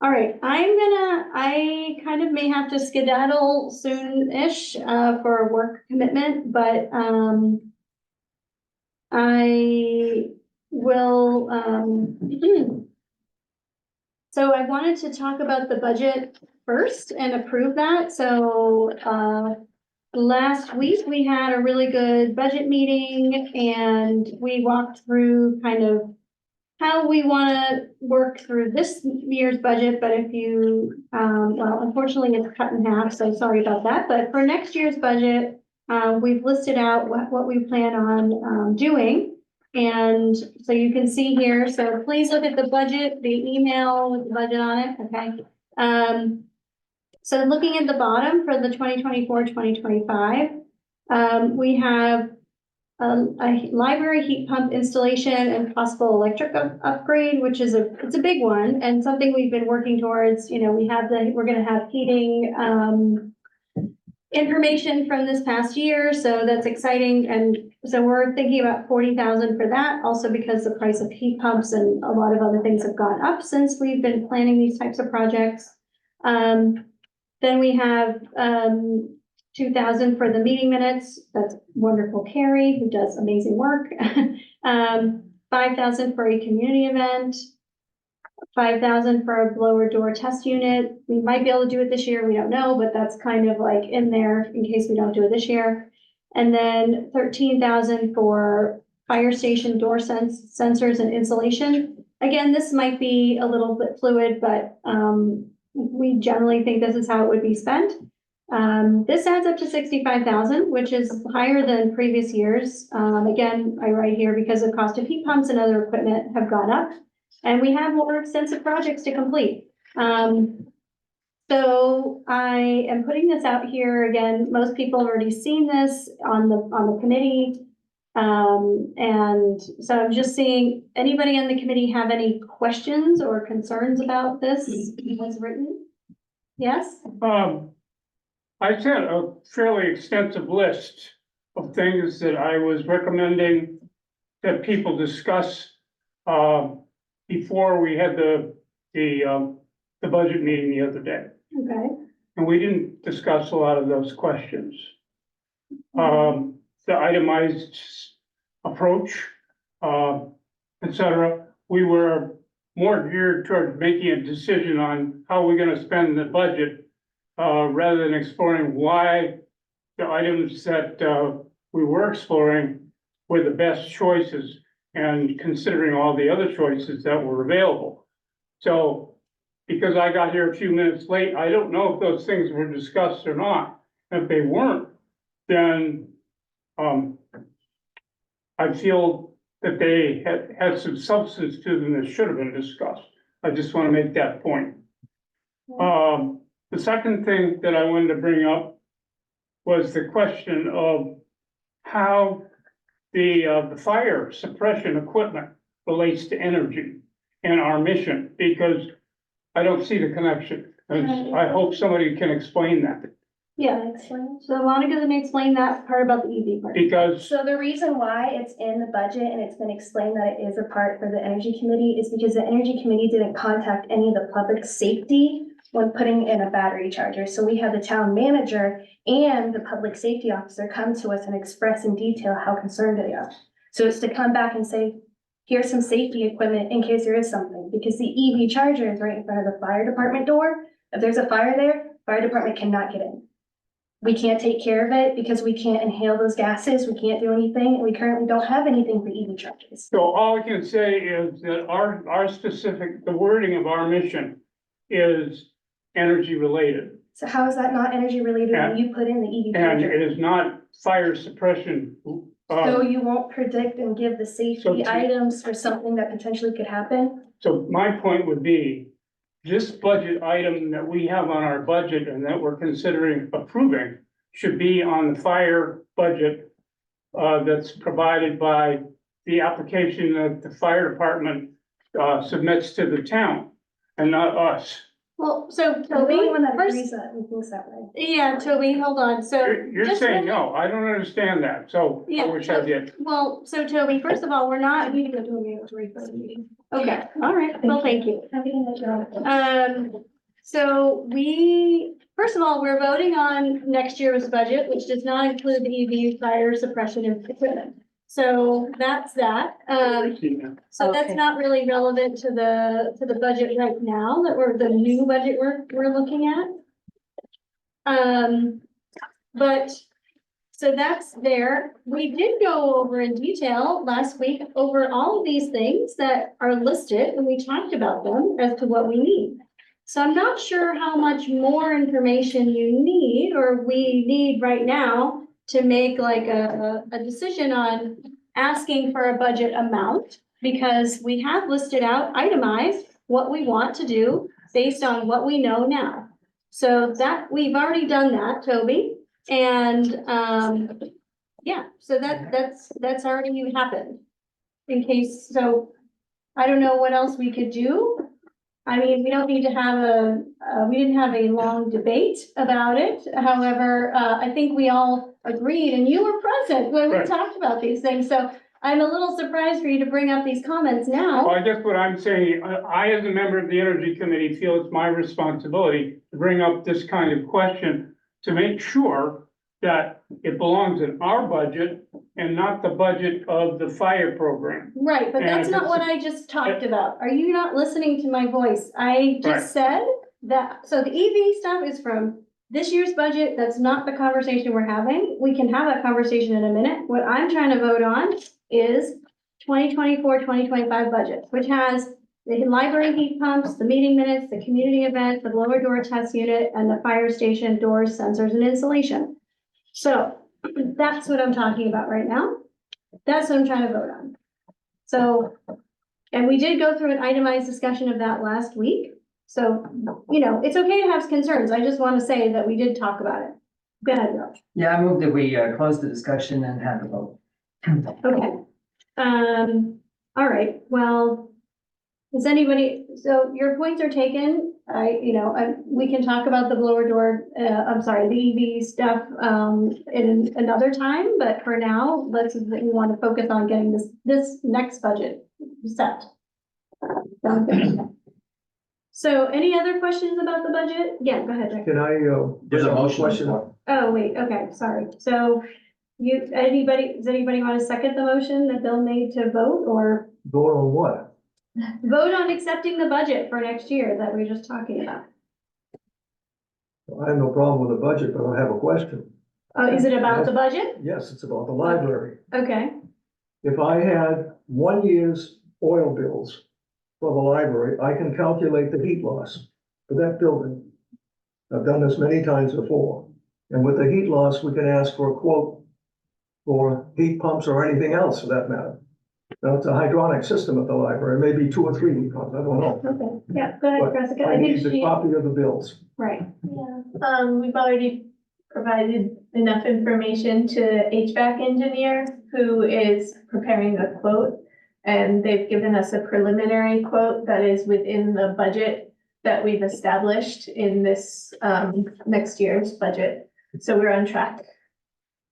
All right, I kind of may have to skedaddle soon-ish, for a work commitment, but, I will, so I wanted to talk about the budget first and approve that. So, last week we had a really good budget meeting and we walked through kind of how we want to work through this year's budget, but if you, well, unfortunately it's cut in half, so sorry about that. But for next year's budget, we've listed out what we plan on, doing. And so you can see here, so please look at the budget, the email with the budget on it, okay? So looking at the bottom for the 2024-2025, we have a library heat pump installation and possible electric upgrade, which is it's a big one and something we've been working towards. You know, we're gonna have heating, information from this past year, so that's exciting. And so we're thinking about 40,000 for that, also because the price of heat pumps and a lot of other things have gone up since we've been planning these types of projects. Then we have 2,000 for the meeting minutes. That's wonderful Carrie, who does amazing work. 5,000 for a community event. 5,000 for a blower door test unit. We might be able to do it this year, we don't know, but that's kind of like in there in case we don't do it this year. And then 13,000 for fire station door sensors and insulation. Again, this might be a little bit fluid, but we generally think this is how it would be spent. This adds up to 65,000, which is higher than previous years. Again, I write here because the cost of heat pumps and other equipment have gone up. And we have more extensive projects to complete. So I am putting this out here again. Most people have already seen this on the committee. And so I'm just seeing, anybody on the committee have any questions or concerns about this as written? Yes? I sent a fairly extensive list of things that I was recommending that people discuss, before we had the budget meeting the other day. Okay. And we didn't discuss a lot of those questions. the itemized approach, et cetera. We were more geared towards making a decision on how we're gonna spend the budget, rather than exploring why the items that, we were exploring were the best choices and considering all the other choices that were available. So, because I got here a few minutes late, I don't know if those things were discussed or not. If they weren't, then, I feel that they had some substance to them that should have been discussed. I just want to make that point. The second thing that I wanted to bring up was the question of how the fire suppression equipment relates to energy and our mission, because I don't see the connection. And I hope somebody can explain that, Yeah, so Monica, let me explain that part about the EV part. because So the reason why it's in the budget and it's been explained that it is a part for the energy committee is because the energy committee didn't contact any of the public safety when putting in a battery charger. So we had the town manager and the public safety officer come to us and express in detail how concerned they are. So it's to come back and say, here's some safety equipment in case there is something, because the EV charger is right in front of the fire department door. If there's a fire there, fire department cannot get in. We can't take care of it because we can't inhale those gases, we can't do anything, and we currently don't have anything for EV chargers. so all I can say is that our specific, the wording of our mission is energy related. So how is that not energy related when you put in the EV And charger? it is not fire suppression. So you won't predict and give the safety items for something that potentially could happen? So my point would be, this budget item that we have on our budget and that we're considering approving should be on the fire budget that's provided by the application that the fire department submits to the town and not us. Well, so I'm the Toby, only one that first, agrees that and thinks that way. yeah, Toby, hold on, so. You're just saying really- no, I don't understand that, so I Yeah, wish I did. Well, so Toby, first of all, we're not, we can go to a mandatory for the meeting. Okay, all right, well, thank you. So first of all, we're voting on next year's budget, which does not include the EV fire suppression equipment. So that's that. So that's Okay. not really relevant to the budget right now, the new budget we're looking at. But, so that's there. We did go over in detail last week over all of these things that are listed, and we talked about them as to what we need. So I'm not sure how much more information you need, or we need right now to make like a decision on asking for a budget amount, because we have listed out itemized what we want to do based on what we know now. So that, we've already done that, Toby, and, yeah, so that's already happened. In case, so I don't know what else we could do. I mean, we don't need to have we didn't have a long debate about it. However, I think we all agreed, and you were present when we Right. talked about these things. So I'm a little surprised for you to bring up these comments Well, now. I guess what I'm saying, I, as a member of the Energy Committee, feel it's my responsibility to bring up this kind of question to make sure that it belongs in our budget and not the budget of the fire program. Right, but that's And not what I just talked about. Are you not listening to my voice? I Right. just said that, so the EV stuff is from this year's budget. That's not the conversation we're having. We can have that conversation in a minute. What I'm trying to vote on is 2024-2025 budget, which has the library heat pumps, the meeting minutes, the community event, the blower door test unit, and the fire station doors, sensors, and insulation. So that's what I'm talking about right now. That's what I'm trying to vote on. So, and we did go through an itemized discussion of that last week. So, you know, it's okay to have concerns. I just want to say that we did talk about it. Go ahead, Bill. Yeah, I moved that we close the discussion and have the vote. Okay. All right, well, does anybody, so your points are taken. We can talk about the blower door, I'm sorry, the EV stuff, in another time, but for now, we want to focus on getting this next budget set. Sounds good. So any other questions about the budget? Yeah, go ahead, Rick. Can I, There's a have motion on the question? floor. Oh, wait, okay, sorry. So does anybody want to second the motion that Bill made to vote or Vote on what? vote on accepting the budget for next year that we were just talking about? I have no problem with the budget, but I have a question. Is it about the budget? Yes, it's about the library. Okay, If I had 1 year's oil bills for the library, I can calculate the heat loss for that building. I've done this many times before. And with the heat loss, we can ask for a quote for heat pumps or anything else for that matter. Now, it's a hydronic system at the library, maybe 2 or 3 heat pumps, I don't know. okay, yeah, go ahead, But Jessica. I I think need the she, copy of the bills. right. Yeah, we've already provided enough information to HVAC engineer who is preparing a quote. And they've given us a preliminary quote that is within the budget that we've established in this, next year's budget. So we're on track,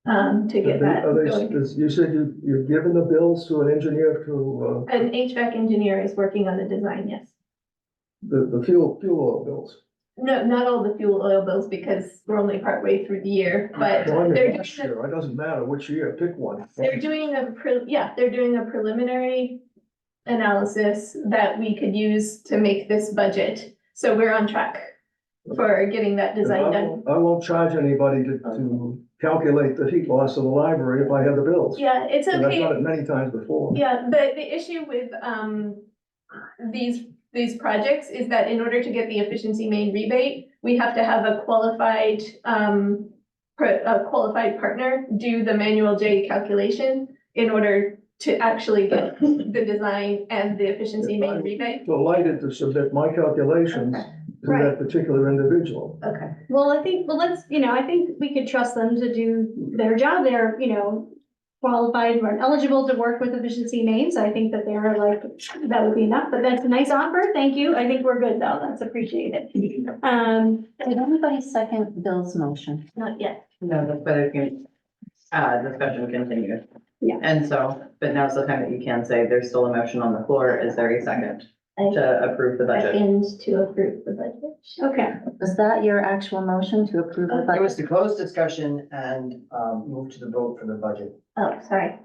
to get that going. You said you've given the bills to an engineer to, An HVAC engineer is working on the design, yes. the fuel oil bills. No, not all the fuel oil bills because we're only partway through the year, but Well, I mean, they're doing, last year, it doesn't matter which year, pick one. they're doing they're doing a preliminary analysis that we could use to make this budget. So we're on track for getting that design done. I won't charge anybody to calculate the heat loss of the library if I have the bills. Yeah, it's And I've okay. done it many times before. Yeah, the issue with, these projects is that in order to get the efficiency main rebate, we have to have a qualified partner do the manual J calculation in order to actually get the design and the efficiency main rebate. Delighted to submit my calculations to Right. that particular individual. Okay. Well, I think we could trust them to do their job. They're, qualified or eligible to work with efficiency mains. I think that they're like, that would be enough, but that's a nice offer. Thank you. I think we're good though. That's appreciated. Did anybody second Bill's motion? Not yet. No, that's better, discussion continues. Yeah. And so, but now's the time that you can say there's still a motion on the floor. Is there a second to approve the budget? Second to approve the budget. Okay. Was that your actual motion to approve the It budget? was to close discussion and, move to the vote for the budget. Oh, sorry.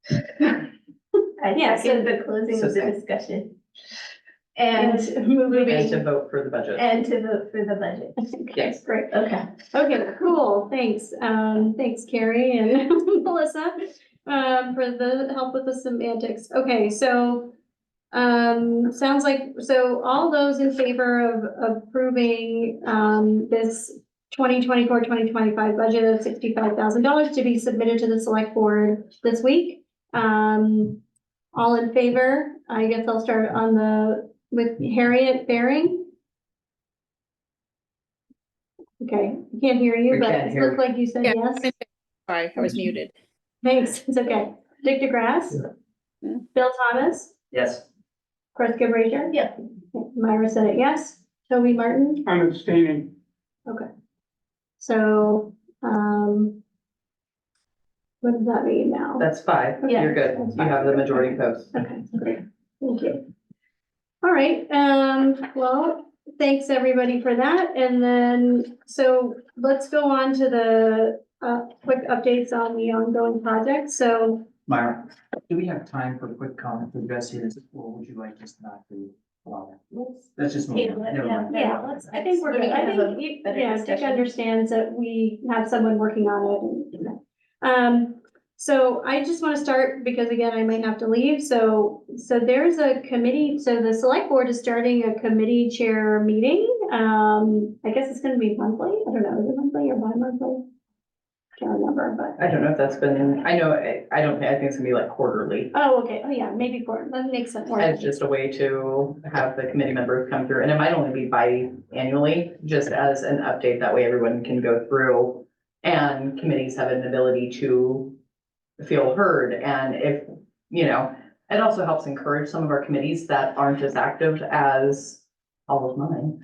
I Yeah, second the closing of the So- discussion. And And moving, to vote for the budget. and to vote for the budget. Yes. Great. Okay. Okay, cool. Thanks. Thanks Carrie and Melissa, for the help with the semantics. Okay, so, sounds like, so all those in favor of approving, this 2024-2025 budget of $65,000 to be submitted to the select board this week. All in favor? I guess I'll start with Harriet Baring. Okay, I can't hear you, We but can't it hear. looked like you said Yeah. yes. Sorry, I was muted. Thanks, it's okay. Dick DeGrasse? Bill Thomas? Yes. Kreska Brazier? Yeah. Myra said it yes. Toby Martin? I'm abstaining. Okay. So, what does that mean now? That's 5. Yeah, You're good. that's You have the majority votes. Okay, great. Thank you. All right, well, thanks everybody for that. And then, so let's go on to the quick updates on the ongoing project. So, Myra, do we have time for a quick comment to address this, or would you like just not to allow that? Let's just move on. Never mind. yeah, I think we're good. I think, Dick understands that we have someone working on it. So I just want to start because again, I might have to leave. So there's a committee, so the select board is starting a committee chair meeting. I guess it's gonna be monthly. I don't know, is it monthly or bi-monthly? Can't remember, but. I don't know if that's been, I know, I don't think, I think it's gonna be like quarterly. Oh, okay. Oh, yeah, maybe quarter. That makes sense. As just a way to have the committee members come through, and it might only be bi-annually, just as an update, that way everyone can go through. And committees have an ability to feel heard, and if, it also helps encourage some of our committees that aren't as active as all of mine.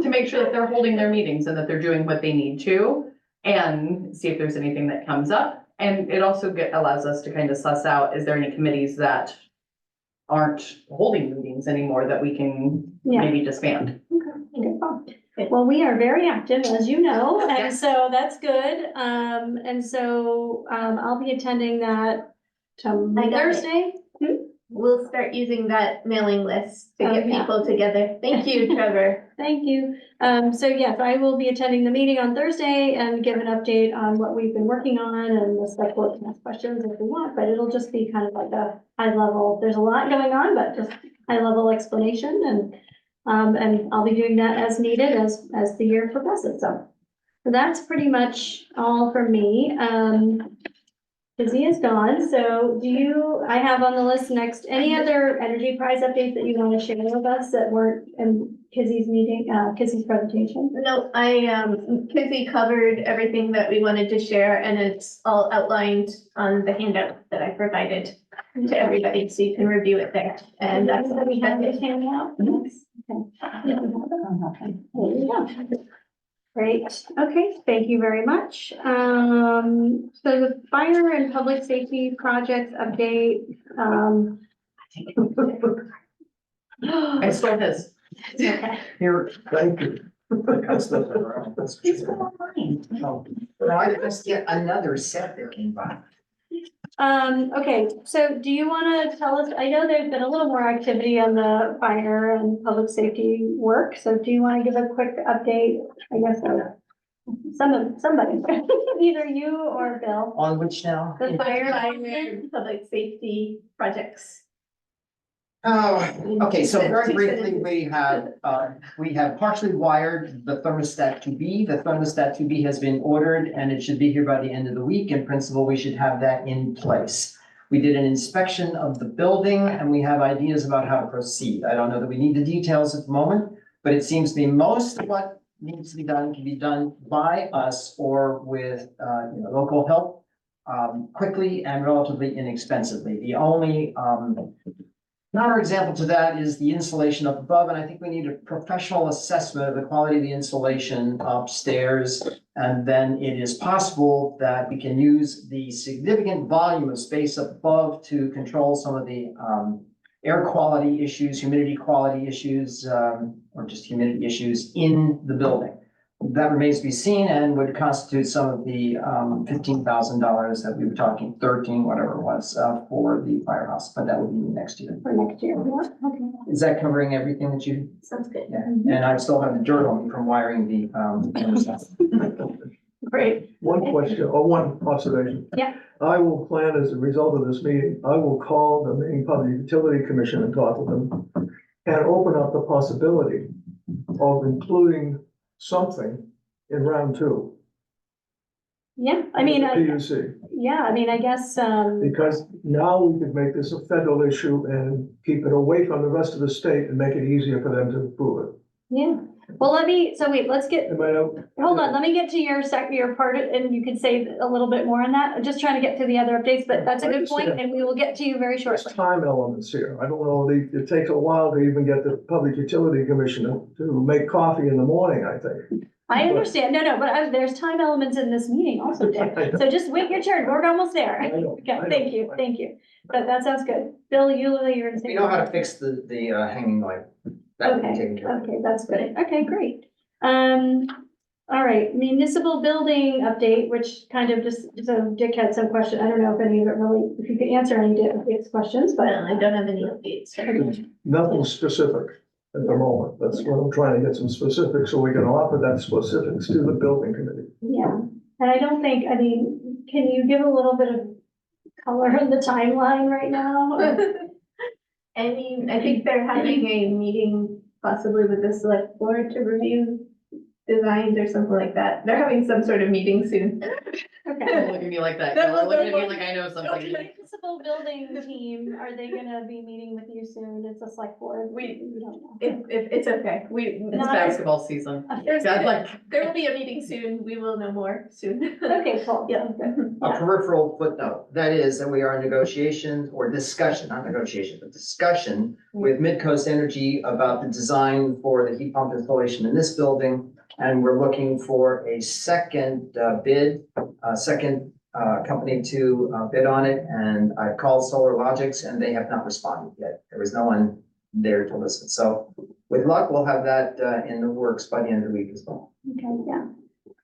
To make sure that they're holding their meetings and that they're doing what they need to, and see if there's anything that comes up. And it also allows us to kind of suss out, is there any committees that aren't holding meetings anymore that we can Yeah. maybe disband. Good thought. Well, we are very active, as you know, and so that's good. And so, I'll be attending that I got it. Thursday. We'll start using that mailing list to Oh, get yeah. people together. Thank you, Trevor. Thank you. So yes, I will be attending the meeting on Thursday and give an update on what we've been working on, and the select board can ask questions if we want, but it'll just be kind of like a high level. There's a lot going on, but just high level explanation, and I'll be doing that as needed as the year progresses. So that's pretty much all for me. Kizzy is gone, so I have on the list next, any other energy prize updates that you want to share with us that weren't in Kizzy's meeting, Kizzy's presentation? No, Kizzy covered everything that we wanted to share, and it's all outlined on the handout that I provided to everybody, so you can review it there. And that's what we have. this handout? Yes. Okay. There you go. Great, okay, thank you very much. So the fire and public safety projects update, I stole his. okay. Here, Thank you. It's all mine. Oh, well, I just get another set that came by. Okay, so do you want to tell us, I know there's been a little more activity on the fire and public safety work, so do you want to give a quick update? I guess somebody, either you or Bill. On which now? The fire. And public safety projects. Oh, okay, so very briefly, we have partially wired the thermostat to be. The thermostat to be has been ordered and it should be here by the end of the week. In principle, we should have that in place. We did an inspection of the building and we have ideas about how to proceed. I don't know that we need the details at the moment, but it seems to me most of what needs to be done can be done by us or with, local help, quickly and relatively inexpensively. The only, counterexample to that is the insulation up above, and I think we need a professional assessment of the quality of the insulation upstairs. And then it is possible that we can use the significant volume of space above to control some of the air quality issues, humidity quality issues, or just humidity issues in the building. That remains to be seen and would constitute some of the $15,000 that we were talking, 13, whatever it was, for the firehouse, but that would be next year. For next year, yeah, okay. Is that covering everything that you? Sounds good. Yeah, and I still have the dirt on me from wiring the, Great. One question, or one observation. Yeah. I will plan as a result of this meeting, I will call the Maine Public Utility Commission and talk with them and open up the possibility of including something in round two. Yeah, I mean, PUC, yeah, I mean, I guess, because now we could make this a federal issue and keep it away from the rest of the state and make it easier for them to approve it. yeah. Well, let's get, Am I out? hold on, let me get to your part, and you can say a little bit more on that. I'm just trying to get to the other updates, but that's a good point, and we will get to you very There's shortly. time elements here. I don't know, it takes a while to even get the Public Utility Commission to make coffee in the morning, I think. I understand, no, but there's time elements in this meeting also, Dick. So just wait your turn, we're almost there. I know, Okay, I know. thank you. But that sounds good. Bill, you're gonna say. we know how to fix the hanging light. That will be Okay, taken care of. okay, that's good. Okay, great. All right, municipal building update, which kind of just, so Dick had some question. I don't know if any of it really, if you could answer any of Dick's questions, but. I don't have any updates. Nothing specific at the moment. That's what I'm trying to get some specifics so we can offer that specifics to the building committee. Yeah, and I don't think, can you give a little bit of color on the timeline right now? I think they're having a meeting possibly with the select board to review designs or something like that. They're having some sort of meeting soon. Okay. Don't look at me like that. That You're was looking at me the- like I know something. Municipal building team, are they gonna be meeting with you soon? It's a select board. We don't know. If it's okay, It's Not- basketball season. there's, God, like, there will be a meeting soon. We will know more soon. Okay, cool. Yeah. A peripheral footnote, that is that we are in negotiations or discussion, not negotiation, but discussion with Midcoast Energy about the design for the heat pump installation in this building. And we're looking for a second bid, second company to bid on it, and I've called Solar Logics and they have not responded yet. There was no one there to listen. So with luck, we'll have that in the works by the end of the week as well. Okay, yeah.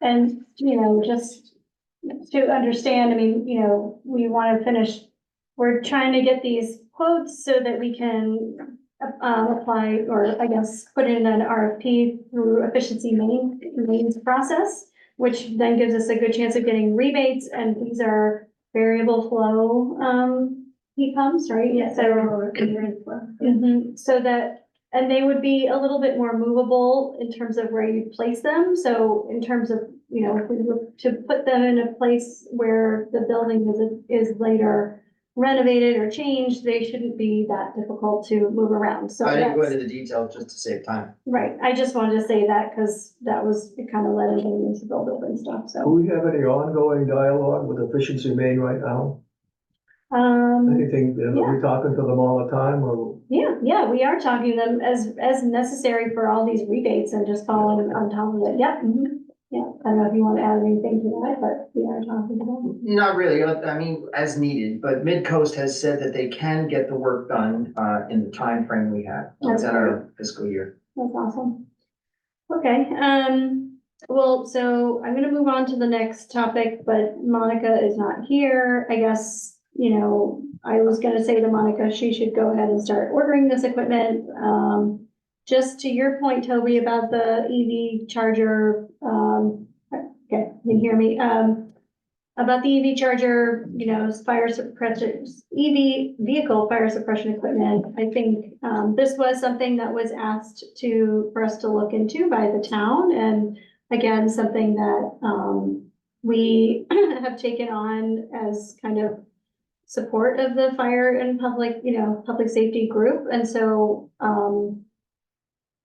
And, just to understand, I mean, we want to finish, we're trying to get these quotes so that we can apply, or I guess, put in an RFP through efficiency mains process, which then gives us a good chance of getting rebates, and these are variable flow heat pumps, right? Yes, I remember. So that, and they would be a little bit more movable in terms of where you place them. So in terms of, if we were to put them in a place where the building is later renovated or changed, they shouldn't be that difficult to move around. So I didn't go that's, into the details just to save time. right. I just wanted to say that because that was, it kind of led into build up and stuff. Do So, we have any ongoing dialogue with Efficiency Maine right now? Anything, are we talking to them all the time, or? yeah, we are talking to them as necessary for all these rebates and just following on top of it. Yeah. Yeah. I don't know if you want to add anything to that, but we are talking to them. Not really, I mean, as needed, but Midcoast has said that they can get the work done in the time frame we have. It's in our fiscal year. That's awesome. Okay, well, so I'm gonna move on to the next topic, but Monica is not here. I guess, I was gonna say to Monica, she should go ahead and start ordering this equipment. Just to your point, Toby, about the EV charger, okay, you can hear me, about the EV charger, fire suppression, EV vehicle fire suppression equipment. I think, this was something that was asked for us to look into by the town, and again, something that, we have taken on as kind of support of the fire and public safety group. And so,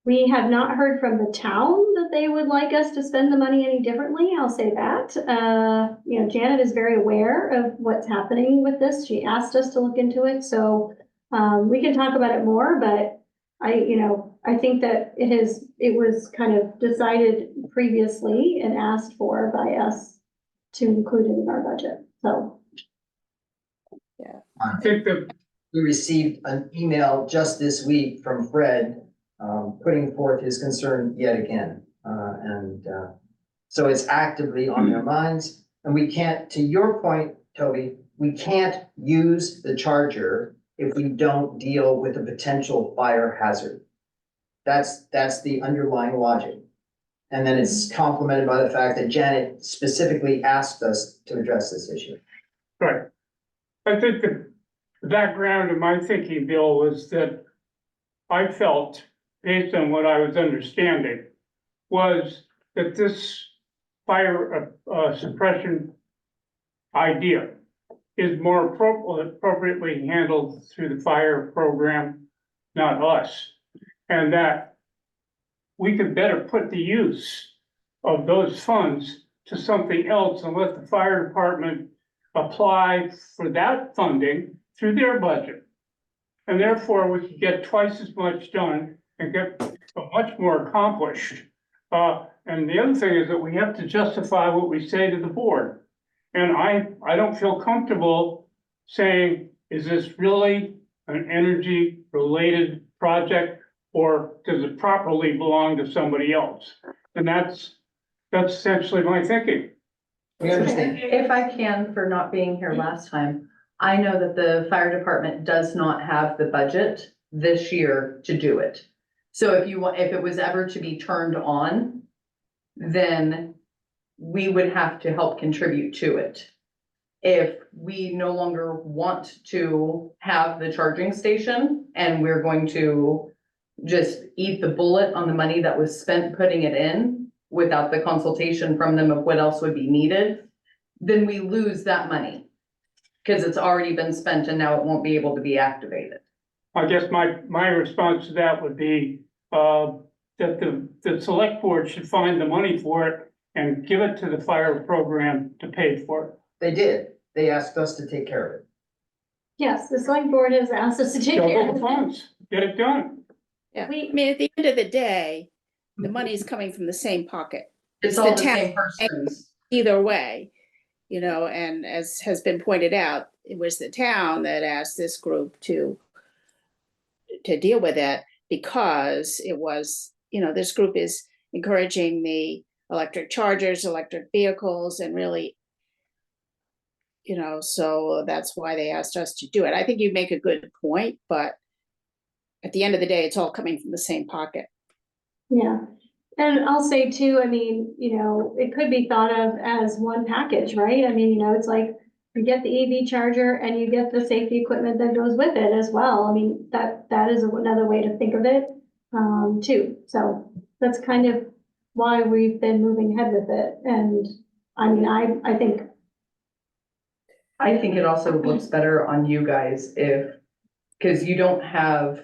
we have not heard from the town that they would like us to spend the money any differently. I'll say that. Janet is very aware of what's happening with this. She asked us to look into it. So, we can talk about it more, but I think that it was kind of decided previously and asked for by us to include it in our budget. So. I think that we received an email just this week from Fred, putting forth his concern yet again. So it's actively on their minds, and we can't, to your point, Toby, we can't use the charger if we don't deal with a potential fire hazard. That's the underlying logic. And then it's complemented by the fact that Janet specifically asked us to address this issue. Right. I think the background of my thinking, Bill, was that I felt, based on what I was understanding, was that this fire suppression idea is more appropriately handled through the fire program, not us. And that we could better put the use of those funds to something else and let the fire department apply for that funding through their budget. And therefore, we could get twice as much done and get much more accomplished. And the other thing is that we have to justify what we say to the board. And I don't feel comfortable saying, is this really an energy related project, or does it properly belong to somebody else? And that's essentially my thinking. We understand. If I can, for not being here last time, I know that the fire department does not have the budget this year to do it. So if it was ever to be turned on, then we would have to help contribute to it. If we no longer want to have the charging station and we're going to just eat the bullet on the money that was spent putting it in without the consultation from them of what else would be needed, then we lose that money because it's already been spent and now it won't be able to be activated. I guess my response to that would be that the select board should find the money for it and give it to the fire program to pay for it. They did. They asked us to take care of it. Yes, the select board has asked us to take care Double of the it. funds, get it done. Yeah, I mean, at the end of the day, the money is coming from the same pocket. It's the all the town same persons. Either way. You know, and as has been pointed out, it was the town that asked this group to deal with it because it was, you know, this group is encouraging the electric chargers, electric vehicles, and really, you know, so that's why they asked us to do it. I think you make a good point, but at the end of the day, it's all coming from the same pocket. Yeah, and I'll say too, I mean, you know, it could be thought of as one package, right? I mean, you know, it's like you get the EV charger and you get the safety equipment that goes with it as well. I mean, that is another way to think of it, too. So that's kind of why we've been moving ahead with it. And I mean, I think it also looks better on you guys if, because you don't have,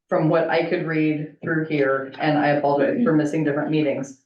from what I could read through here, and I apologize for missing different meetings.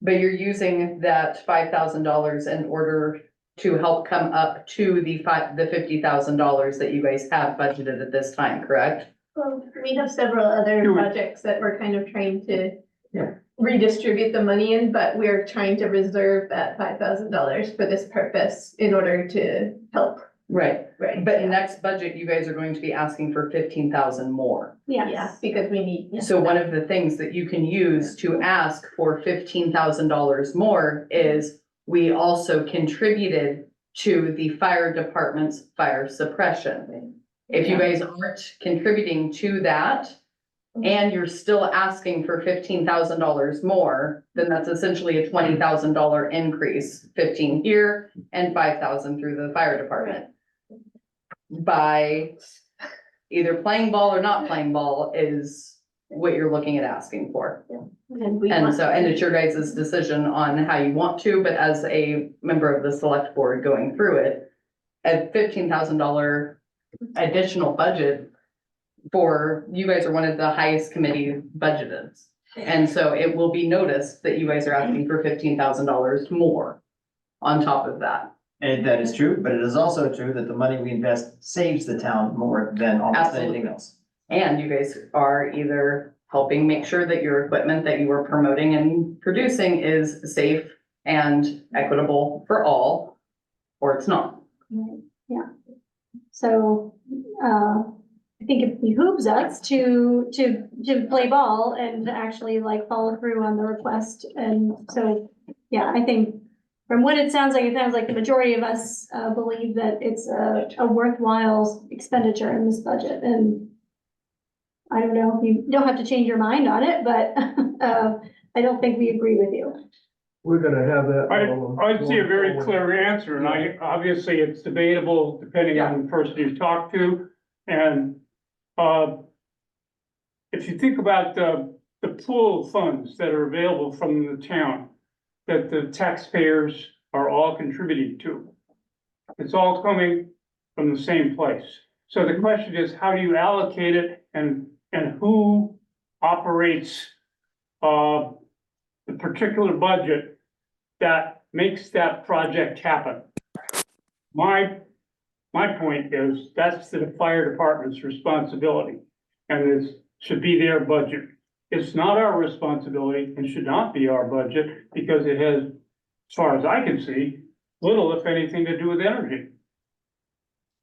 But you're using that $5,000 in order to help come up to the $50,000 that you guys have budgeted at this time, correct? Well, we have several other Sure. projects that we're kind of trying to Yeah. redistribute the money in, but we're trying to reserve that $5,000 for this purpose in order to help. Right, Right. but next budget, you guys are going to be asking for 15,000 more. Yeah, yes, because we need. So one of the things that you can use to ask for $15,000 more is we also contributed to the fire department's fire suppression. If you guys aren't contributing to that and you're still asking for $15,000 more, then that's essentially a $20,000 increase, 15 here and 5,000 through the fire department. By either playing ball or not playing ball is what you're looking at asking for. And so, and it's your guys' decision on how you want to, but as a member of the select board going through it, a $15,000 additional budget for, you guys are one of the highest committee budgeted. And so it will be noticed that you guys are asking for $15,000 more on top of that. And that is true, but it is also true that the money we invest saves the town more than almost anything Absolutely. else. And you guys are either helping make sure that your equipment that you are promoting and producing is safe and equitable for all, or it's not. yeah. So, I think it behooves us to play ball and actually like follow through on the request. And so, yeah, I think from what it sounds like the majority of us believe that it's a worthwhile expenditure in this budget. And I don't know if you don't have to change your mind on it, but I don't think we agree with you. We're gonna have that. I see a very clear answer, and obviously it's debatable depending on the person you talk to. And if you think about the pool of funds that are available from the town, that the taxpayers are all contributing to, it's all coming from the same place. So the question is, how do you allocate it, and who operates the particular budget that makes that project happen? My point is, that's the fire department's responsibility, and it should be their budget. It's not our responsibility and should not be our budget, because it has, as far as I can see, little, if anything, to do with energy.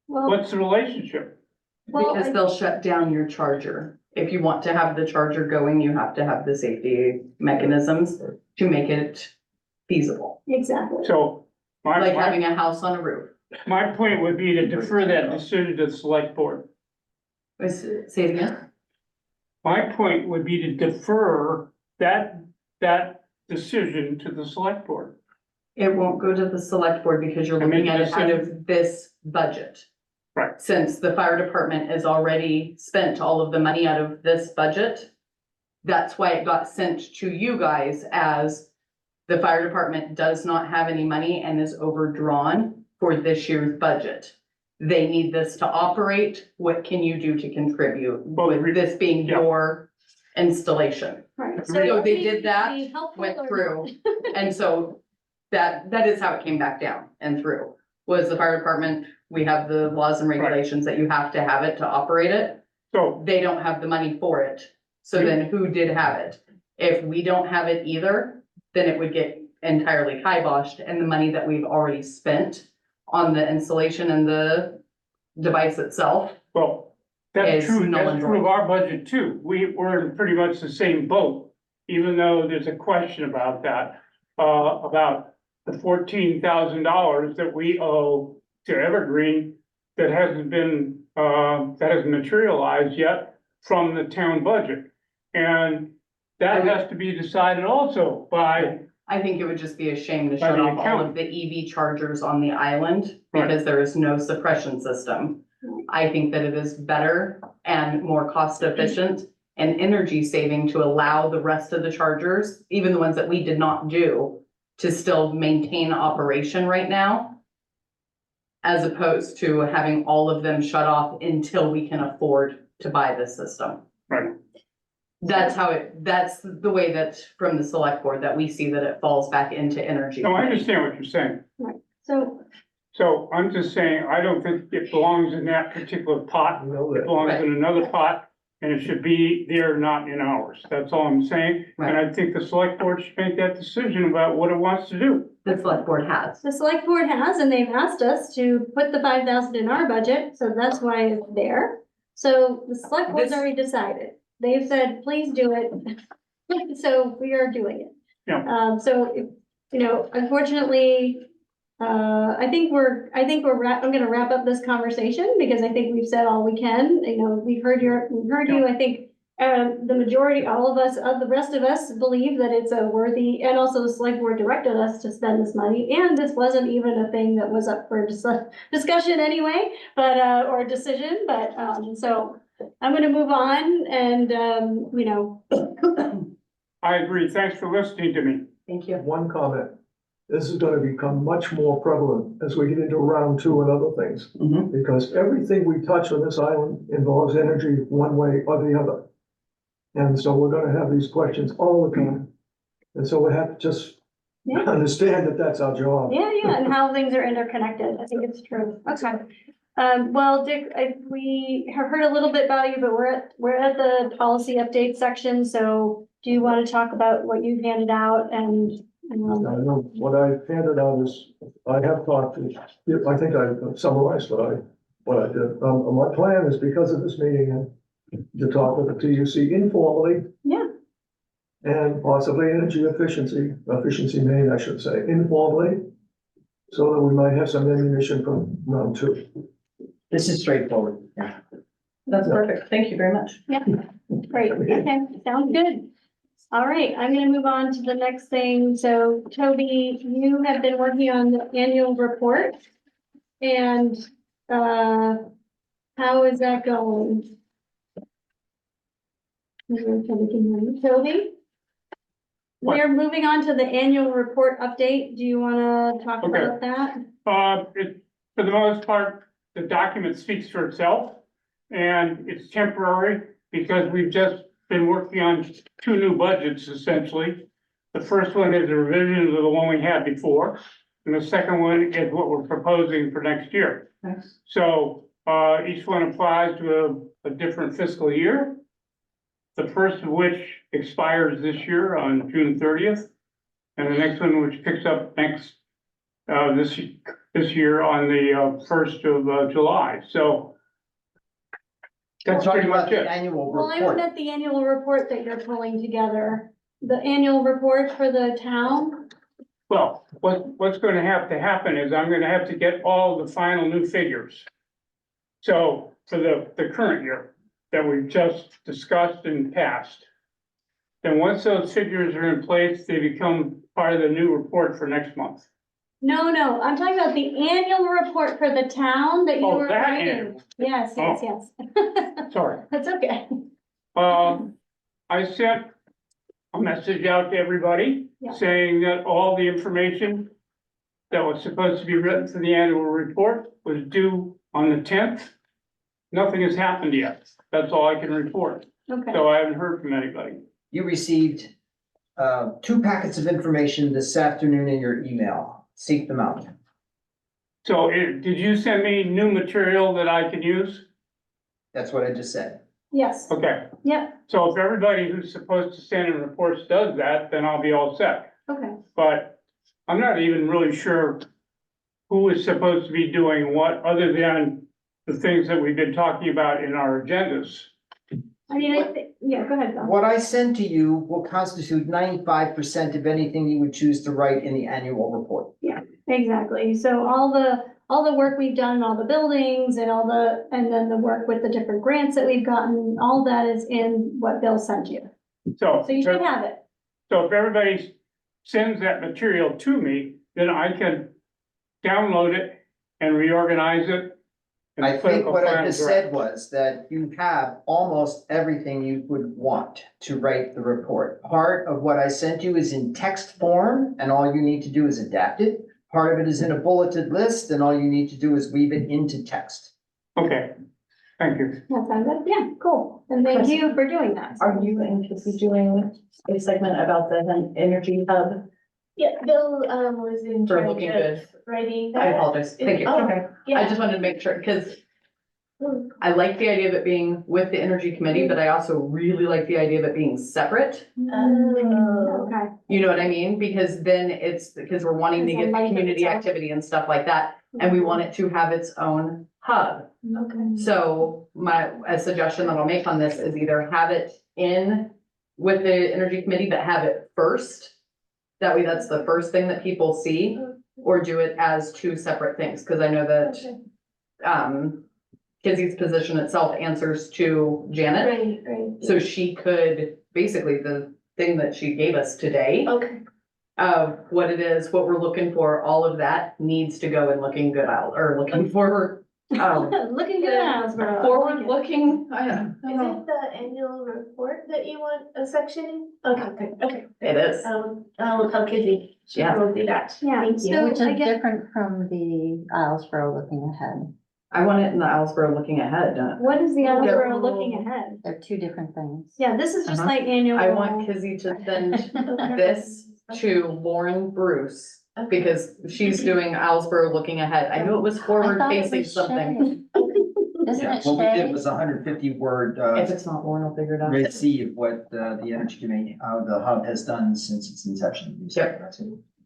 Well, What's the relationship? Because they'll shut down your charger. If you want to have the charger going, you have to have the safety mechanisms to make it feasible. exactly. So Like my, having a house on a roof. my point would be to defer that decision to the select board. Say it again. My point would be to defer that decision to the select board. It won't go to the select board because you're I mean, looking at it out decision- of this budget. Right. Since the fire department has already spent all of the money out of this budget, that's why it got sent to you guys as the fire department does not have any money and is overdrawn for this year's budget. They need this to operate. What can you do to contribute with this being your installation? Right. So they did that, Be helpful went or through, not? and so that is how it came back down and through. Was the fire department, we have the laws and regulations that you have to have it to operate it. So They don't have the money for it. So then who did have it? If we don't have it either, then it would get entirely kiboshed, and the money that we've already spent on the installation and the device itself. Well, that's Is true, null that's and true void. of our budget too. We're in pretty much the same boat, even though there's a question about that. About the $14,000 that we owe to Evergreen that hasn't been, that hasn't materialized yet from the town budget. And that has to be decided also by, I think it would just be a shame to By shut the off all account. of the EV chargers on the island Right. because there is no suppression system. I think that it is better and more cost efficient and energy saving to allow the rest of the chargers, even the ones that we did not do, to still maintain operation right now, as opposed to having all of them shut off until we can afford to buy this system. right, That's the way that from the select board that we see that it falls back into energy. no, I understand what you're saying. So, So I'm just saying, I don't think it belongs in that particular pot. You know It that. belongs in another pot, and it should be there, not in ours. That's all I'm saying. And I think the select board should make that decision about what it wants to do. The select board has. the select board has, and they've asked us to put the 5,000 in our budget, so that's why it's there. So the select board's This- already decided. They've said, please do it. So we are doing it. Yeah. So, you know, unfortunately, I think I'm gonna wrap up this conversation because I think we've said all we can. You know, we've heard you. I think the majority, all of us, the rest of us believe that it's a worthy, and also the select board directed us to spend this money. And this wasn't even a thing that was up for discussion anyway, but, or a decision, but, so I'm gonna move on and, you know, I agree. Thanks for listening to me. Thank you. One comment. This is gonna become much more prevalent as we get into round two and other things. Mhm. Because everything we touch on this island involves energy one way or the other. And so we're gonna have these questions all the time. And so we have to just Yeah. understand that that's our job. yeah, and how things are interconnected. I think it's true. Okay. Well, Dick, we have heard a little bit about you, but we're at the policy update section, so do you want to talk about what you've handed out and, I know what I handed out is, I have talked to, I think I summarized what I did. My plan is because of this meeting and to talk with the TUC informally. Yeah. And possibly energy efficiency main, I should say, informally. So that we might have some ammunition from round two. This is straightforward. Yeah. That's perfect. Thank you very much. great. Okay, sounds good. All right, I'm gonna move on to the next thing. So Toby, you have been working on the annual report. And, how is that going? Toby? We're moving on to the annual report update. Do you wanna talk Okay. about that? For the most part, the document speaks for itself. And it's temporary because we've just been working on two new budgets essentially. The first one is a revision of the one we had before. And the second one is what we're proposing for next year. Nice. So, each one applies to a different fiscal year. The first of which expires this year on June 30th. And the next one, which picks up this year on the 1st of July. So that's Talking pretty about much the it. annual Well, I report. meant the annual report that you're pulling together, the annual report for the town. Well, what's gonna have to happen is I'm gonna have to get all the final new figures. So for the current year that we've just discussed and passed. Then once those figures are in place, they become part of the new report for next month. No, I'm talking about the annual report for the town that you Oh, were that writing. annual. Yes. Sorry. That's okay. I sent a message out to everybody Yeah. saying that all the information that was supposed to be written for the annual report was due on the 10th. Nothing has happened yet. That's all I can report. Okay. So I haven't heard from anybody. You received 2 packets of information this afternoon in your email. Seek them out. So did you send me new material that I can use? That's what I just said. Yes. Okay, Yep. so if everybody who's supposed to send in reports does that, then I'll be all set. Okay. But I'm not even really sure who is supposed to be doing what, other than the things that we've been talking about in our agendas. I mean, yeah, go ahead, Bill. What I send to you will constitute 95% of anything you would choose to write in the annual report. Exactly. So all the work we've done, all the buildings and and then the work with the different grants that we've gotten, all that is in what Bill sent you. So. So you should have it. So if everybody sends that material to me, then I can download it and reorganize it. and I put think a what I plan just for it. said was that you have almost everything you would want to write the report. Part of what I sent you is in text form, and all you need to do is adapt it. Part of it is in a bulleted list, and all you need to do is weave it into text. Okay, thank you. That sounds good. Yeah, cool. And thank you for doing that. Are you interested doing a segment about the energy hub? Yeah, Bill, was in For charge looking of good. writing I that. apologize. Thank you. Oh, Okay. I yeah. just wanted to make sure, because I like the idea of it being with the energy committee, but I also really like the idea of it being separate. Oh. Okay. You know what I mean? Because then it's, because we're wanting to Because I get like it community itself. activity and stuff like that, and we want it to have its own hub. Okay. So a suggestion that I'll make on this is either have it in with the energy committee, but have it first. That way, that's the first thing that people see, or do it as two separate things, because I know that, Kizzy's position itself answers to Janet. Right, right. So she could, basically, the thing that she gave us today Okay. of what it is, what we're looking for, all of that needs to go in looking good out, or looking forward. Looking good, Asbro. Forward looking, I Is don't know. it the annual report that you want a section in? Okay, good, okay. It is. I'll tell Kizzy. She Yeah. will do that. Yeah, Thank you. so Which I is guess, different from the Islesboro looking ahead. I want it in the Islesboro looking ahead. what is the Yeah. Islesboro looking ahead? They're two different things. Yeah, this is just Uh-huh. like annual. I want Kizzy to send this to Lauren Bruce, because she's doing Islesboro looking ahead. I knew it was forward I thought it facing was something. Shay. Isn't Yeah, it what we did Shay? was 150-word, If it's not Lauren, I'll figure it out. receipt of what, the Energy Committee, the hub has done since its inception. Yep.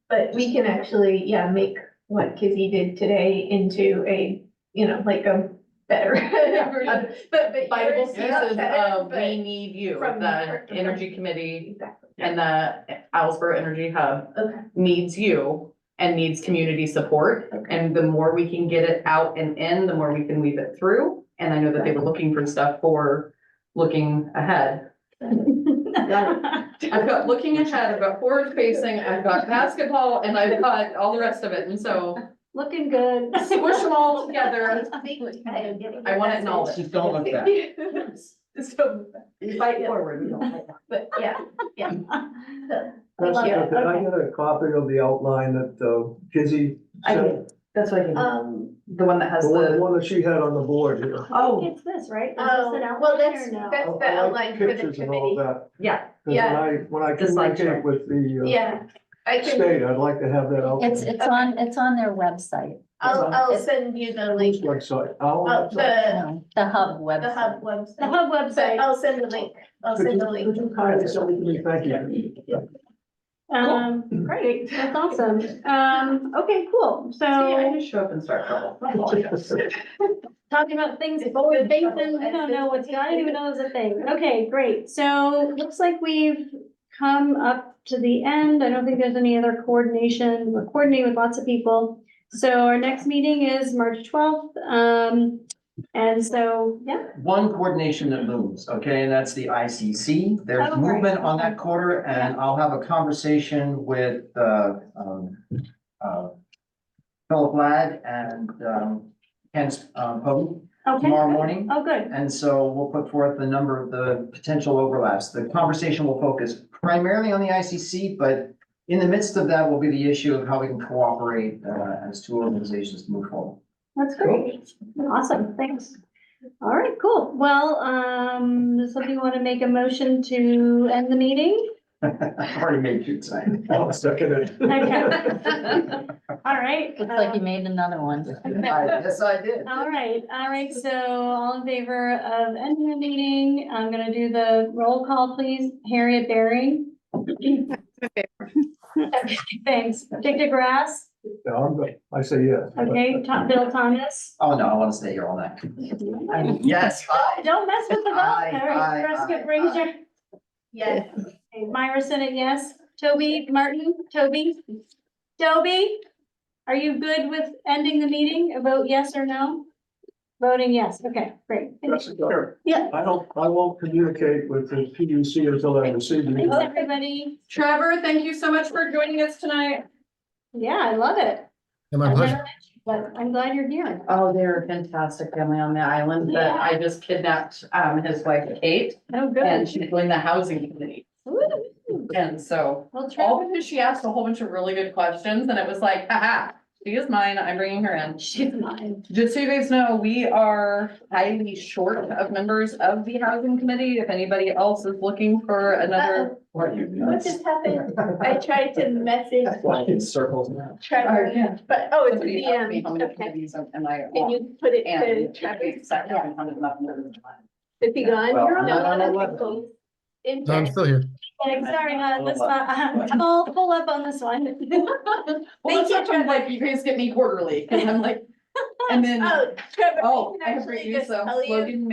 But we can actually, yeah, make what Kizzy did today into a, like a better version. But Biteable yours is pieces better, of but we need you, from the from- energy committee Exactly. and the Islesboro Energy Hub Okay. needs you and needs community support. Okay. And the more we can get it out and in, the more we can weave it through. And I know that they were looking for stuff for looking ahead. I've got looking ahead, I've got forward facing, I've got basketball, and I've got all the rest of it. And so Looking good. squish them all together. I want it in all. Just don't look back. So, Fight forward. but yeah, yeah. So, That's, Thank you. did I get a copy of the outline that, Kizzy I sent? did. That's what I did. The one that has The the, one that she had on the board here. oh, It's this, right? Is this Oh, an well, outline that's, or no? that's the I like outline for the pictures and all committee. that. yeah, 'Cause Yeah. when I The slideshow. communicate with the, Yeah, I can, state, I'd like to have that outline. It's on their website. I'll send you the link, Website. Our website. No, the hub website. the hub website. The hub But website. I'll send the link, I'll Could send the you link. kindly send it to me? Thank you. Great, that's awesome. Okay, cool. see, I So just show up and start trouble. talking about things forward facing, I don't know what's, I don't even know is a thing. Okay, great. So looks like we've come up to the end. I don't think there's any other coordination. We're coordinating with lots of people. So our next meeting is March 12th. And so, yeah, One coordination that looms, okay, and that's the ICC. There's Oh, right, movement on that okay. quarter, and I'll have a conversation with, Philip Ladd and, Ken, Poe okay. tomorrow morning. Oh, good. And so we'll put forth a number of the potential overlaps. The conversation will focus primarily on the ICC, but in the midst of that will be the issue of how we can cooperate, as two organizations to move forward. That's great. Awesome, thanks. All right, cool. Well, does somebody want to make a motion to end the meeting? I've already made two tonight. I'll second it. Okay. All right. Looks like you made another one. Yes, I did. All right, so all in favor of ending the meeting, I'm gonna do the roll call, please. Harriet Berry. Thanks. Dick DeGrasse, No, I'm good. I say yes. okay, Bill Thomas. Oh, no, I want to stay here all night. Yes, aye. Don't mess with the vote. Aye, All right, aye, Jessica aye, Brazier. Yes. Okay, Myra Sinnott, yes. Toby Martin, Toby? Are you good with ending the meeting? A vote yes or no? Voting yes. Okay, great. Jessica, Yeah. I won't communicate with the PUC until I receive Thanks, the. everybody. Trevor, thank you so much for joining us tonight. Yeah, I love it. Yeah, my I've pleasure. never met you, But I'm glad you're here. Oh, they're a fantastic family on the island, but I just kidnapped his wife Kate, Oh, and good. she's doing the housing committee. Woo. And so, Well, all Trevor, because she asked a whole bunch of really good questions, and it was like, haha, she is mine, I'm bringing her in. she's mine. Just so you guys know, we are highly short of members of the housing committee. If anybody else is looking for another. What just happened? I tried to message In circles now. Trevor, but, oh, it's a Somebody asked me DM. how many Okay. committees am I Can on? you put it And to Trevor? I haven't counted them up in the- Is he gone? Well, I'm not on No, 11. okay. In No, I'm there. still here. Like, sorry, this one, pull up on this one. Well, Thank that's you, not Trevor. like you guys get me quarterly, cause I'm like, and then, Oh, Trevor. oh, can I have actually great news just though. tell you- Logan